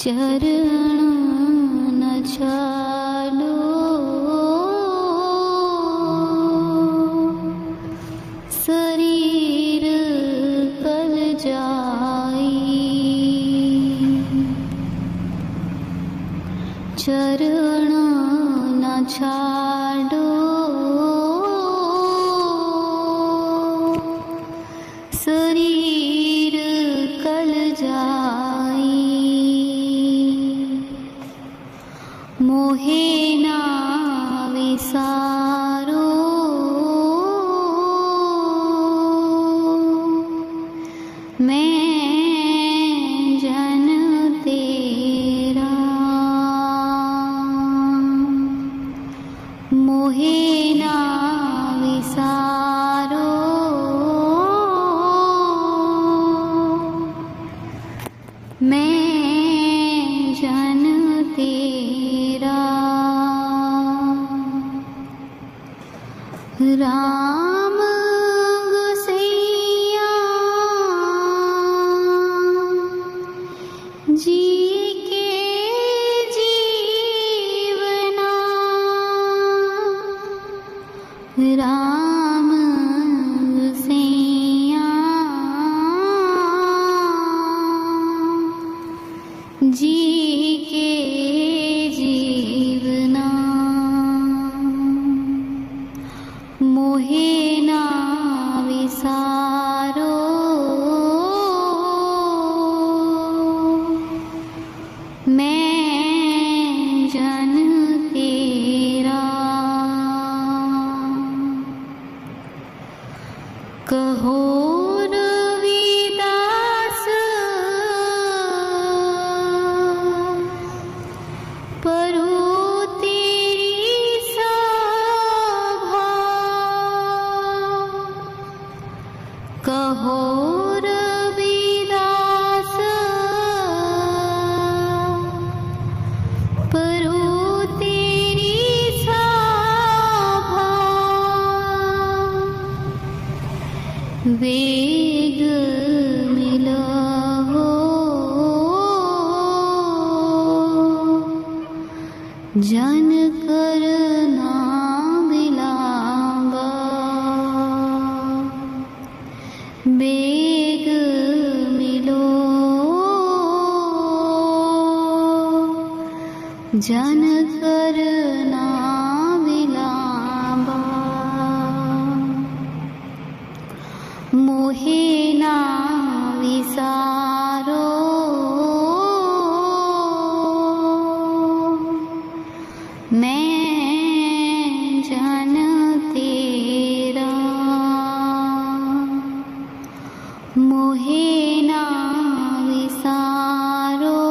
चरण न छाड़ो शरीर कल जाई चरण न छाड़ो शरीर कल जाई मोहे ना विसारो मैं जन तेरा मोहे ना विसारो मैं जन तेरा राम गुसैया जी के जीवना राम गुसैया जी के जीवना मोहे ना विसारो मैं जन तेरा कहो रविदास परो तेरी सभा कहो रविदास परो तेरी सभा वेग मिला हो जन करना विलांगा बेग मिलो जन करना विलांगा मोहे ना विसारो मैं जन तेरा मोहे ना विसारो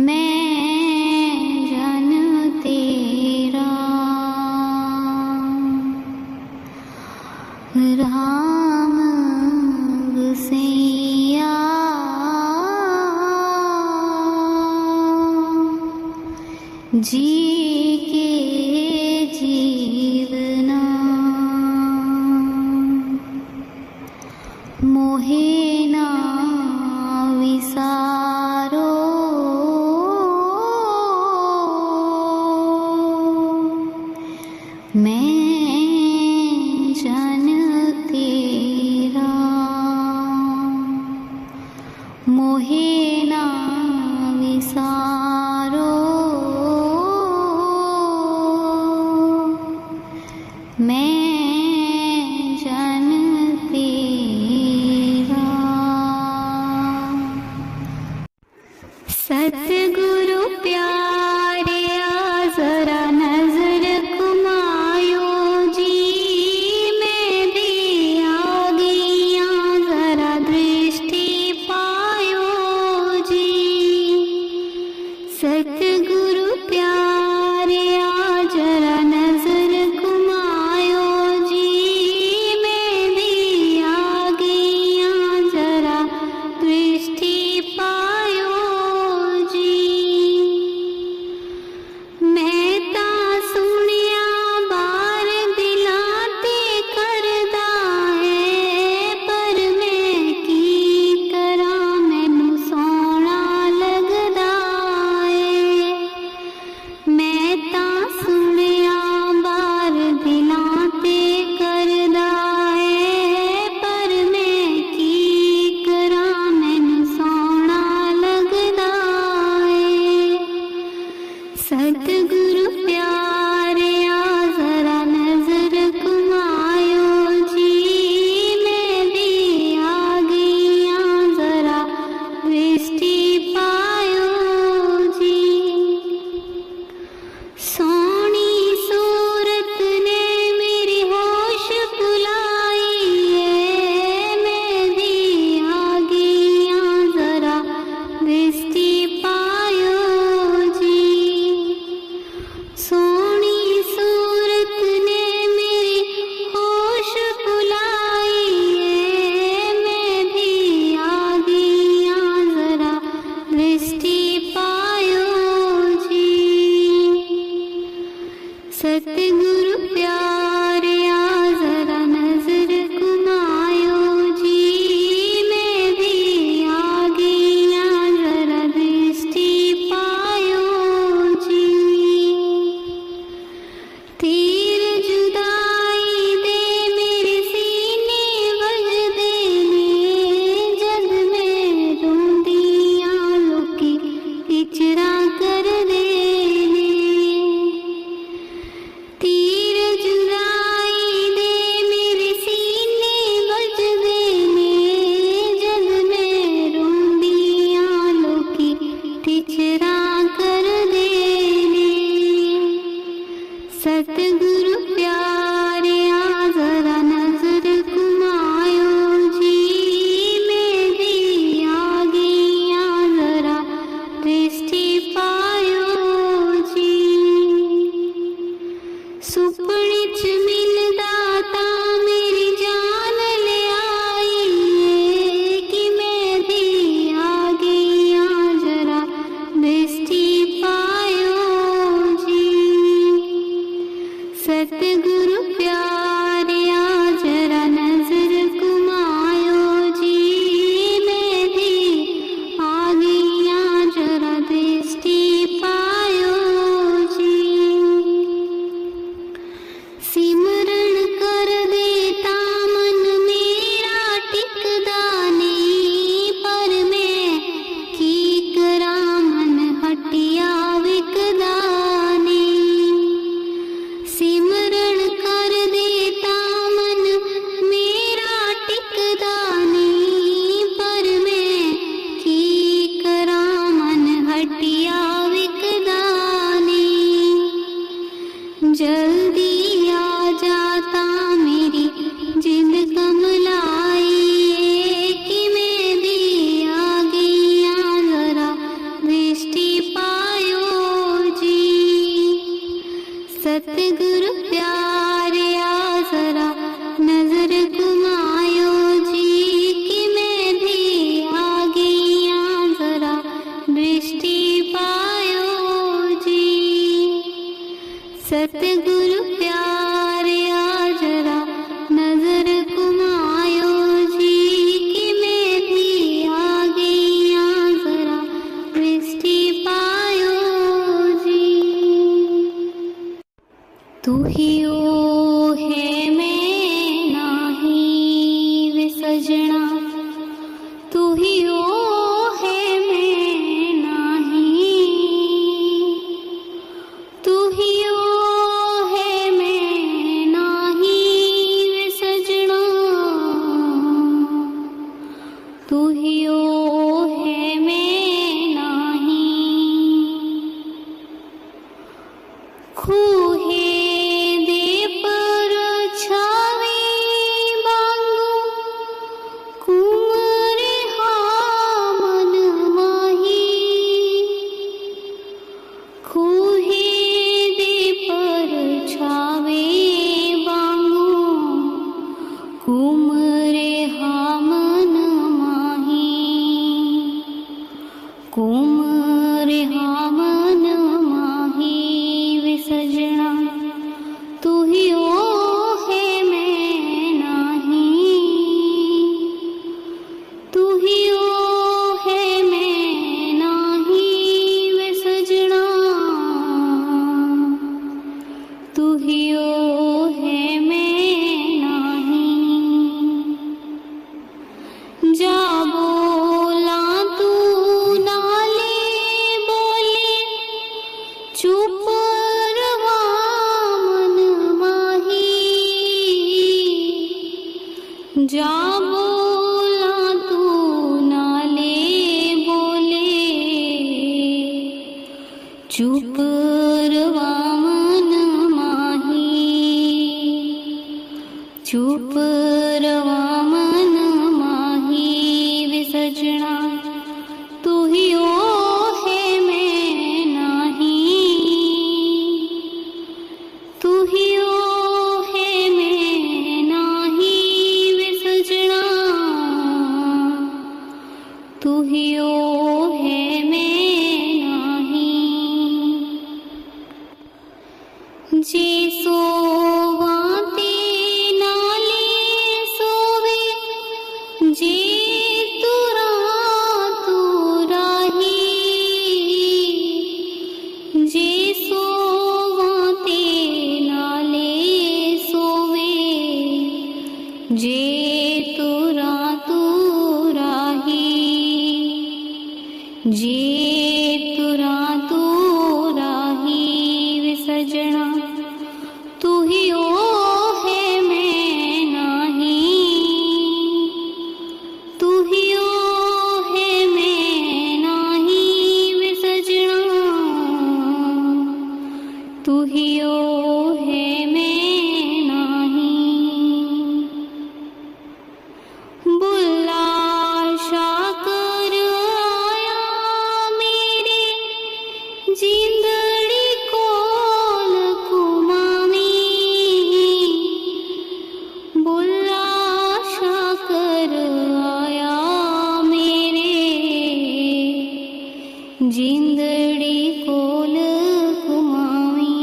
मैं जन तेरा राम गुसैया जी के जीवना मोहे ना विसारो मैं मोहे ना विसारो, मैं जन तेरा। सतगुरु प्यारे आ जरा नजर घुमायो जी, मैं भी आ गई जरा दृष्टि पायो जी। सतगुरु प्यारे आ जरा नजर घुमायो जी, मैं भी आ गई जरा दृष्टि पायो जी। मैं ता सुनिया बार दिलां ते करदा है, पर मैं की करां मैनू सोहना लगदा है। मैं ता सुनिया बार दिलां ते करदा है, पर मैं की करां मैनू सोहना लगदा है। सतगुरु प्यारे आ जरा नजर घुमायो जी, मैं भी आ गई जरा दृष्टि पायो जी। सोहनी सूरत ने मेरी होश भुलाई है, मैं भी आ गई जरा दृष्टि पायो जी। सोहनी सूरत ने मेरी होश भुलाई है, मैं भी आ गई जरा दृष्टि पायो जी। सतगुरु प्यारे आ जरा नजर घुमायो जी, मैं भी आ गई जरा दृष्टि पायो जी। तीर जुदाई दे मेरे सीने वजदे ने, जद मैं रोंदियां लोकी इचरा कर दे ने। तीर जुदाई दे मेरे सीने वजदे ने, जद मैं रोंदियां लोकी इचरा कर दे ने। सतगुरु प्यारे आ जरा नजर घुमायो जी, मैं भी आ गई जरा दृष्टि पायो जी। सुपने च मिलदा ता मेरी जान ले आई है, कि मैं भी आ गई जरा दृष्टि पायो जी। सतगुरु प्यारे आ जरा नजर घुमायो जी, मैं भी आ गई जरा दृष्टि पायो जी। सिमरन कर देता मन मेरा टिकदा नहीं, पर मैं की करां मन हटिया विकदा नहीं। सिमरन कर देता मन मेरा टिकदा नहीं, पर मैं की करां मन हटिया विकदा नहीं। जल्दी आ जाता मेरी जिंद कमलाई है, कि मैं भी आ गई जरा दृष्टि पायो जी। सतगुरु प्यारे आ जरा नजर घुमायो जी, कि मैं भी आ गई जरा दृष्टि पायो जी। सतगुरु प्यारे आ जरा नजर घुमायो जी, कि मैं भी आ गई जरा दृष्टि पायो जी। तू ही ओ है मैं नाही वे सजना, तू ही ओ तू हियो है मैं नाही। खूहे दे पर छावे बांगू कुंवरे हा मन माही। खूहे दे पर छावे बांगू कुंवरे हा मन माही। कुंवरे हा मन माही वे सजना तू हियो है मैं नाही। तू हियो है मैं नाही वे सजना तू हियो है मैं नाही। जा बोला तू नाले बोले चुप रवा मन माही। जा बोला तू नाले बोले चुप रवा मन माही। चुप रवा मन माही वे सजना तू हियो है मैं नाही। तू हियो है मैं नाही वे सजना तू हियो है मैं नाही। जे सोवा ते नाले सोवे जे तुरा तुराही। जे सोवा ते नाले सोवे जे तुरा तुराही। जे तुरा तुराही वे सजना तू हियो है मैं नाही। तू हियो है मैं नाही वे सजना तू हियो है मैं नाही। बुल्ला शाकर आया मेरे जिंदड़ी कोल कुमावी। बुल्ला शाकर आया मेरे जिंदड़ी कोल कुमावी।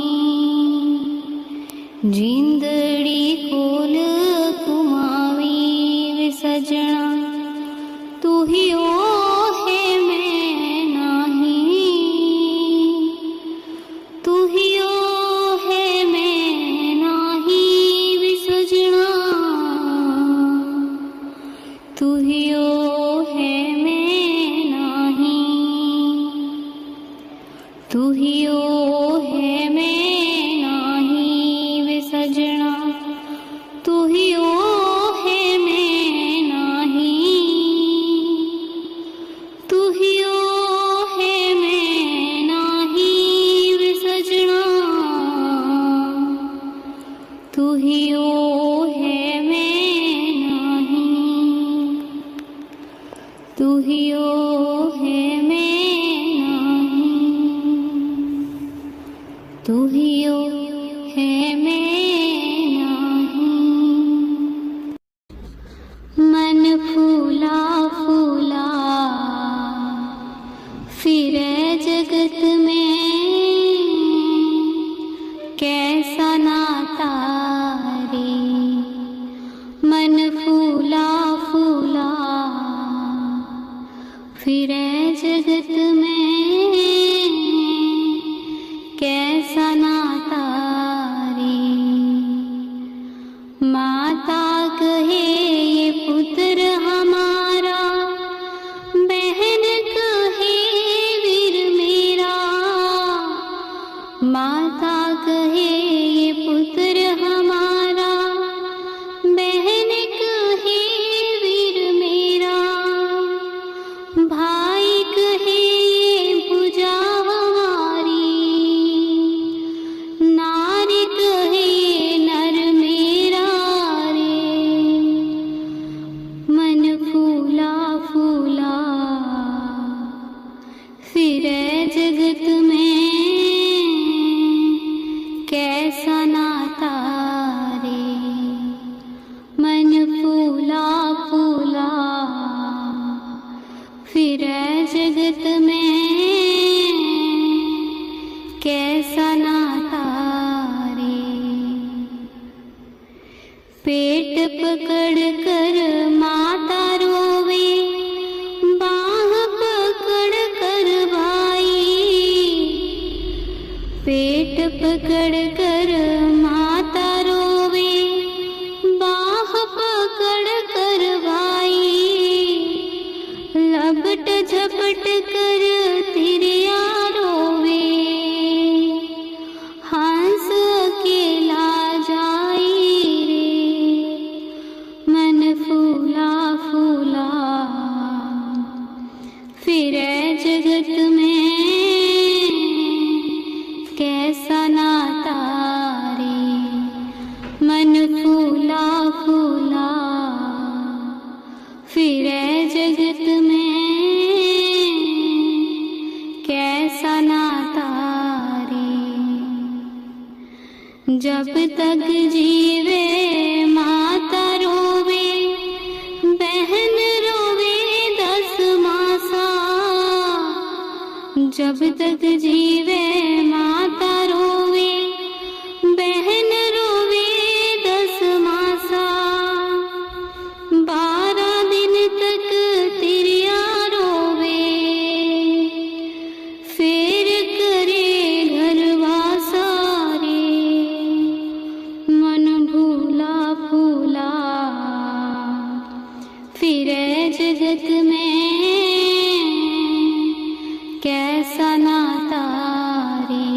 जिंदड़ी कोल कुमावी वे सजना तू हियो है मैं नाही। तू हियो है मैं नाही वे सजना तू हियो है मैं नाही। तू हियो है मैं नाही वे सजना तू हियो है मैं नाही। तू हियो है मैं नाही वे सजना तू हियो है मैं नाही। तू हियो है मैं नाही। तू हियो है मैं नाही। मन फूला फूला फिरे जगत में कैसा नाता रे। मन फूला फूला फिरे जगत में कैसा नाता रे। माता कहे ये पुत्र हमारा बहन कहे वीर मेरा। माता कहे ये पुत्र हमारा बहन कहे वीर मेरा। फिरै जगत में कैसा नाता रे। पेट पकड़ कर माता रोवे, बाह पकड़ कर भाई। पेट पकड़ कर माता रोवे, बाह पकड़ कर भाई। लपट झपट कर तिरिया रोवे, हंस अकेला जाई रे। मन फूला फूला फिरै जगत में कैसा नाता रे। मन फूला फूला फिरै जगत में कैसा नाता रे। जब तक जीवे माता रोवे, बहन रोवे 10 मासा। जब तक जीवे माता रोवे, बहन रोवे 10 मासा। 12 दिन तक तिरिया रोवे, फिर करे घरवासा रे। मन भूला फूला फिरै जगत में कैसा नाता रे।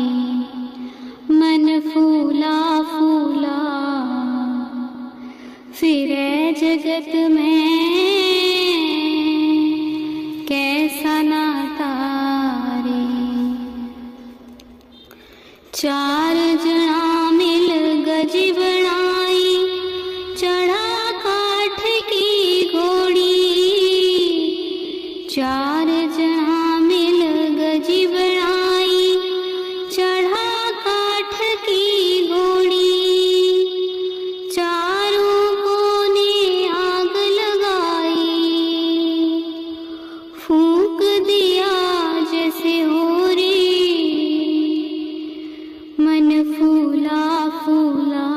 मन फूला फूला फिरै जगत में कैसा नाता रे। 4 जना मिल गजी बनाई, चढ़ा काठ की घोड़ी। 4 जना मिल गजी बनाई, चढ़ा काठ की घोड़ी। चारों कोने आग लगाई, फूंक दिया जैसे होरी। मन फूला फूला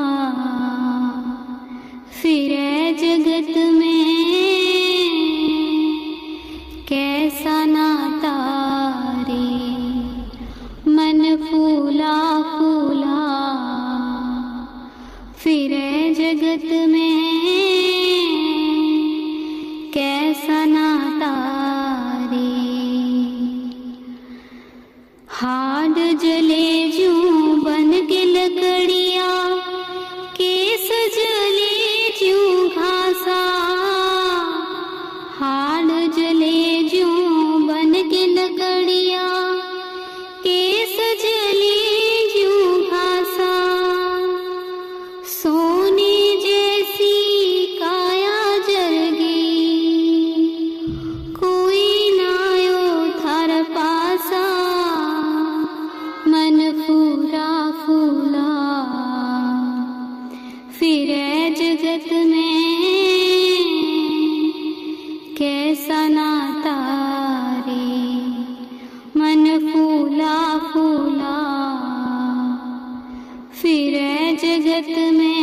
फिरै जगत में कैसा नाता रे। मन फूला फूला फिरै जगत में कैसा नाता रे। हाड जले जूं बन के लकड़िया, केस जले जूं घासा। हाड जले जूं बन के लकड़िया, केस जले जूं घासा। सोने जैसी काया जल गई, कोई नायो थार पासा। मन फूला फूला फिरै जगत में कैसा नाता रे। मन फूला फूला फिरै जगत में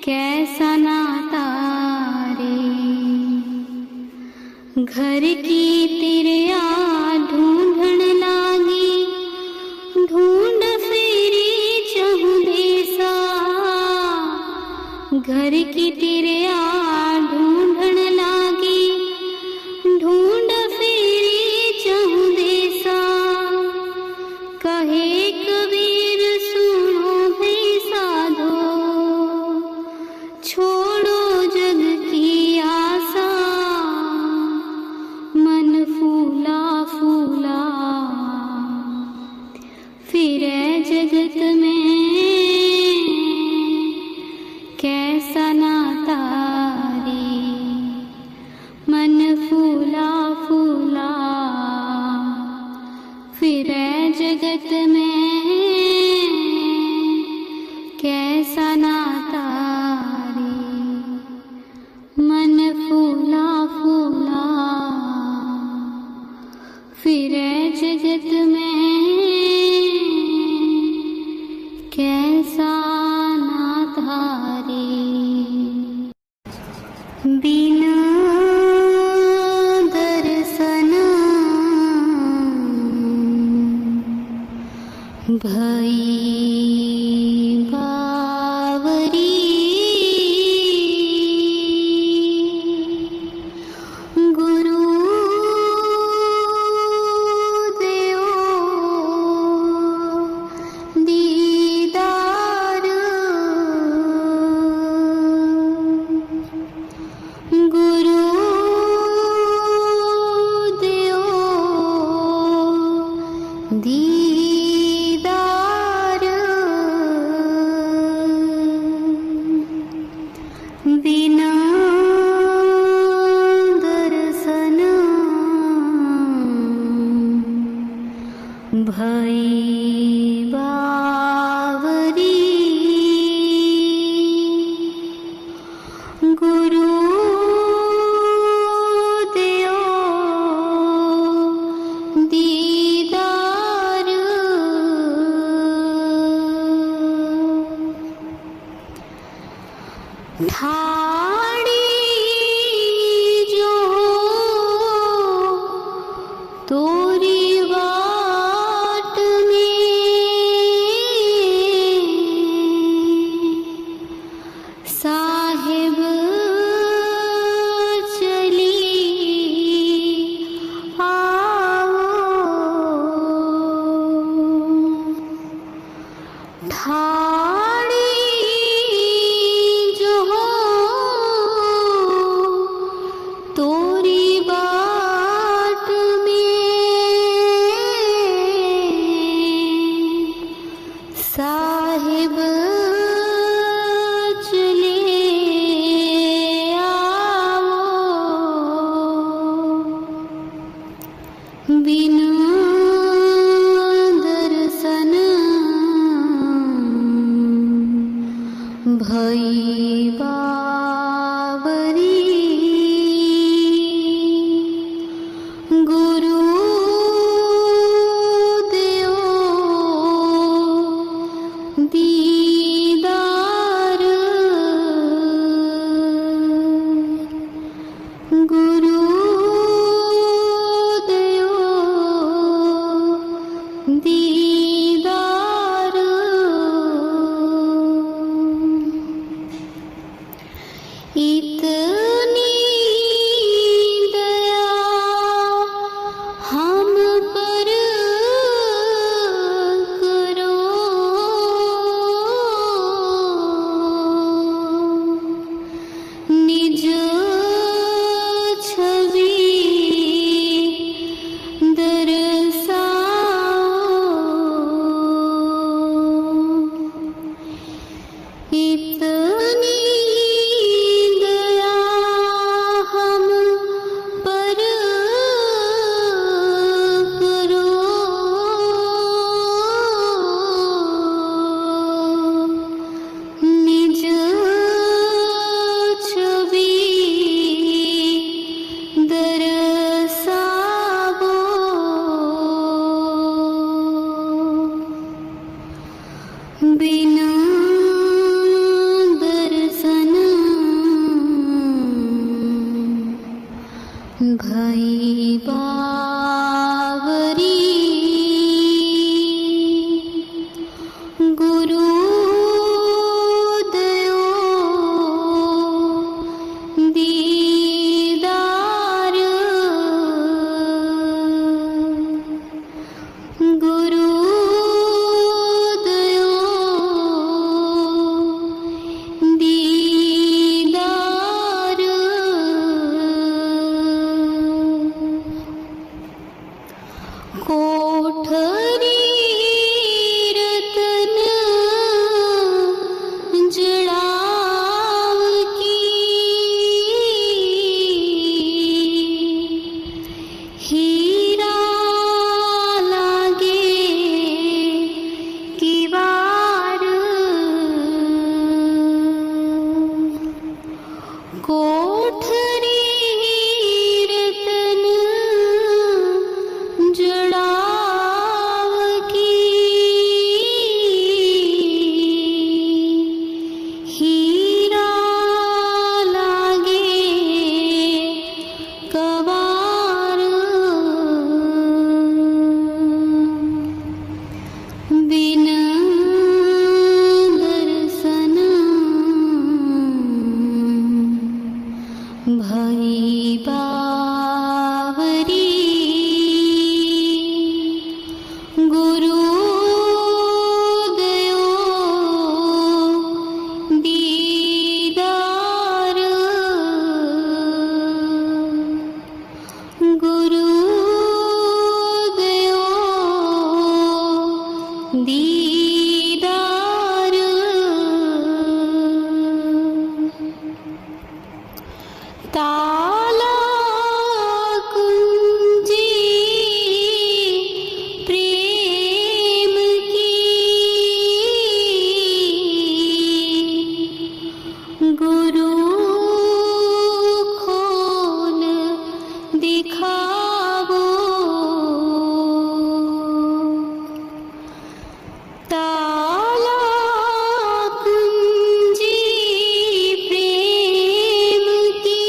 कैसा नाता रे। घर की तिरिया ढूंढन लागी, ढूंढ फेरी चहुँ देसा। घर की तिरिया ढूंढन लागी, ढूंढ फेरी चहुँ देसा। कहे कबीर सुनो भई साधो, छोड़ो जग की आशा। मन फूला फूला फिरै जगत में कैसा नाता भई बावरी गुरु देओ दीदार गुरु देओ दीदार बिना दर्शन भई बावरी गुरु देओ दीदार ठाड़ी जो तोरी बाट में साहिब चली आओ ठाड़ी जो तोरी बाट में साहिब चले आओ बिना दर्शन भई बावरी गुरु देओ दीदार गुरु देओ दीदार इतनी दया हम पर करो निज छवि दर्शाओ इतनी दया हम पर करो निज छवि दर्शाओ बिना दर्शन भई बावरी गुरु देओ दीदार गुरु देओ दीदार भई बावरी गुरु दयो दीदार गुरु दयो दीदार ताला कुंजी प्रेम की गुरु खोल दिखावो ताला कुंजी प्रेम की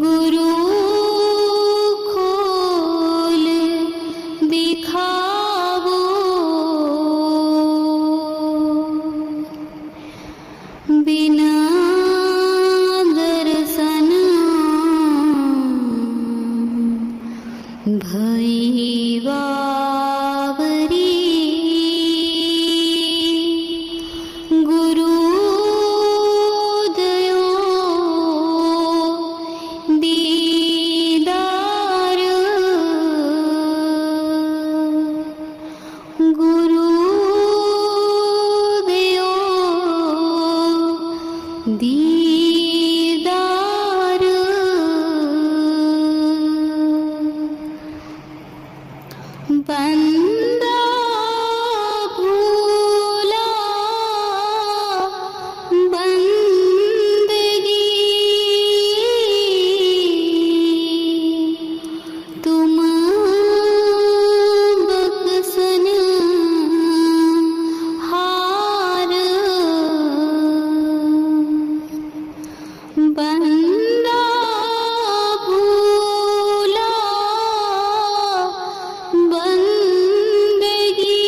गुरु खोल दिखावो बिना दर्शन भई बावरी गुरु दयो दीदार गुरु दयो दीदार बंदा भूला बंदगी तुम बक्सन हार बंदा भूला बंदगी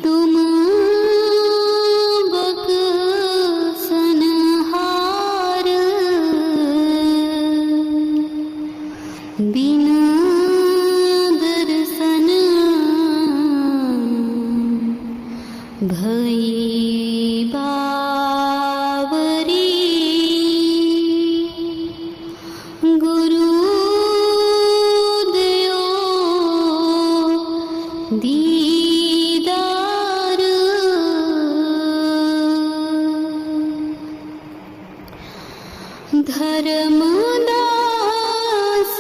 तुम बक्सन हार बिना दर्शन भई बावरी गुरु दयो दीदार धर्मदास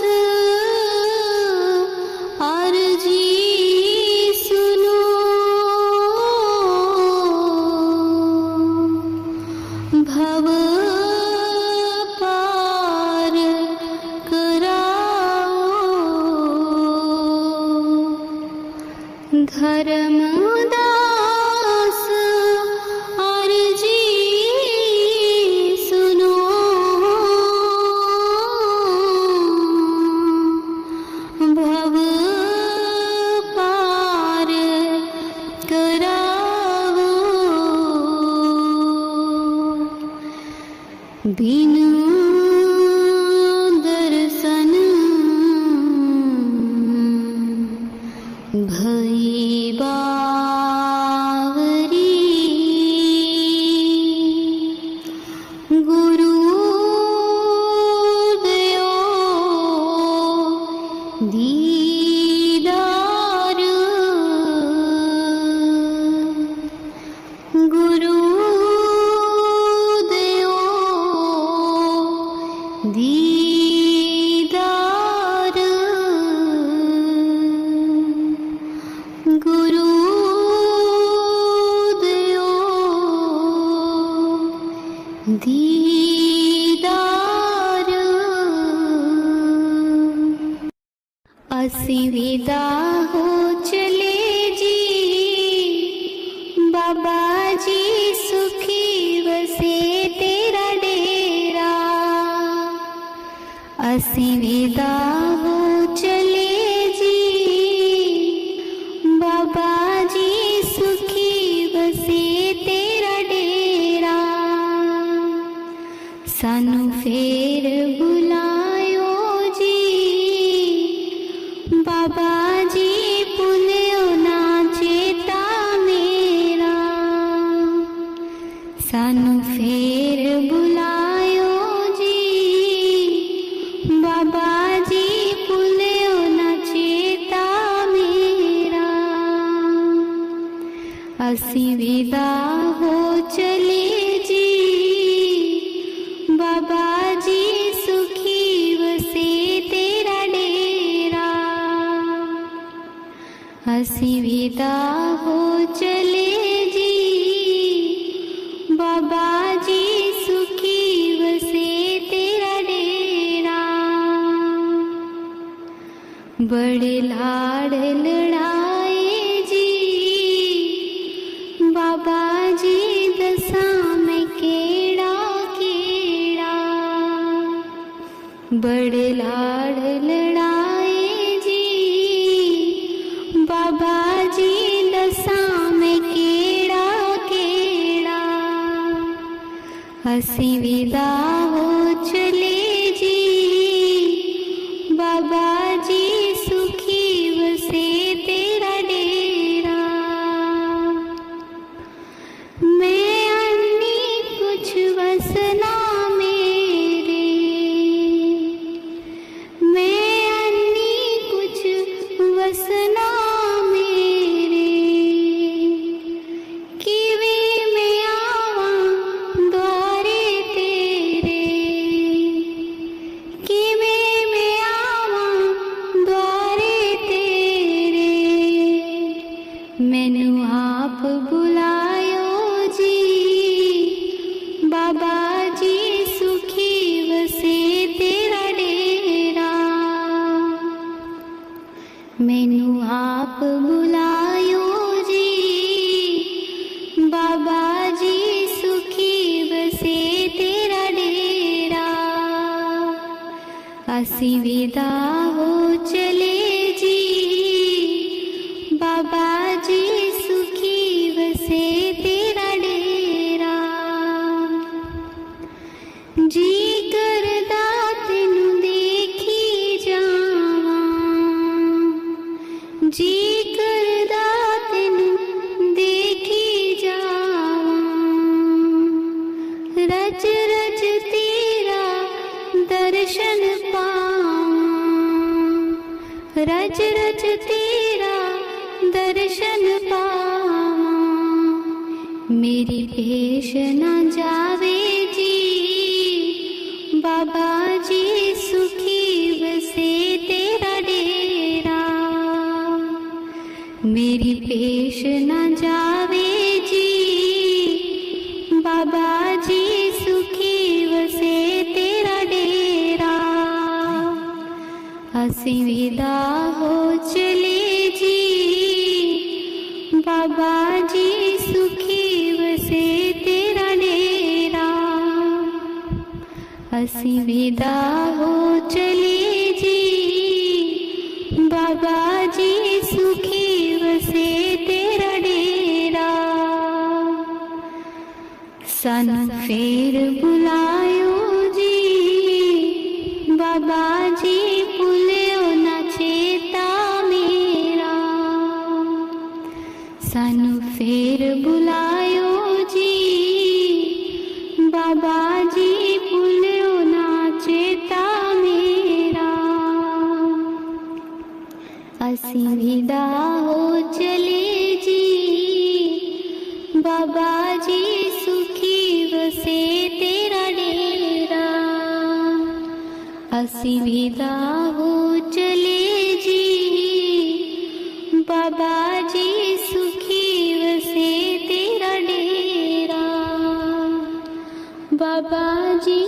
अर्जी सुनो भव पार कराओ धर्मदास अर्जी सुनो भव पार कराओ बिना दर्शन भई बावरी गुरु दयो दीदार गुरु दयो दीदार गुरु दयो दीदार असी विदा हो चले जी बाबा जी सुखी वसे तेरा डेरा असी विदा हो चले जी बाबा जी सानू फेर बुलायो जी बाबा जी पुलियो ना चेता मेरा। सानू फेर बुलायो जी बाबा जी पुलियो ना चेता मेरा। असी विदा हो चले जी बाबा जी सुखी वसे तेरा डेरा। असी विदा हो चले जी बाबा जी सुखी वसे तेरा डेरा। बड़े लाड़ लड़ाए जी बाबा जी दसा में केड़ा केड़ा। बड़े लाड़ लड़ाए जी बाबा जी दसा में केड़ा केड़ा। असी विदा हो चले जी बाबा जी सुखी वसे तेरा डेरा। मैं अन्नी कुछ वसना मेरे, मैं अन्नी कुछ वसना मेरे। किवे में आवा द्वारे तेरे, किवे में आवा द्वारे तेरे। मैनू आप बुलायो जी बाबा जी सुखी वसे तेरा डेरा। मैनू आप बुलायो जी बाबा जी सुखी वसे तेरा डेरा। असी विदा हो चले जी बाबा जी सुखी वसे तेरा डेरा। जी करदा तेनू देखी जावां, जी करदा तेनू देखी जावां। रज रज तेरा दर्शन पावां, रज रज तेरा दर्शन पावां। मेरी पेश न जावे जी बाबा जी सुखी वसे तेरा डेरा। मेरी पेश न जावे जी बाबा जी सुखी वसे तेरा डेरा। असी विदा हो चले जी बाबा जी सुखी वसे तेरा डेरा। असी विदा हो चले जी बाबा जी सुखी वसे तेरा डेरा। सानू फेर बुलायो जी बाबा जी भुलियो ना चेता मेरा। सानू फेर बुलायो जी बाबा जी भुलियो ना चेता मेरा। असी विदा हो चले जी बाबा जी सुखी वसे तेरा डेरा। असी विदा हो चले जी बाबा जी सुखी वसे तेरा डेरा। बाबा जी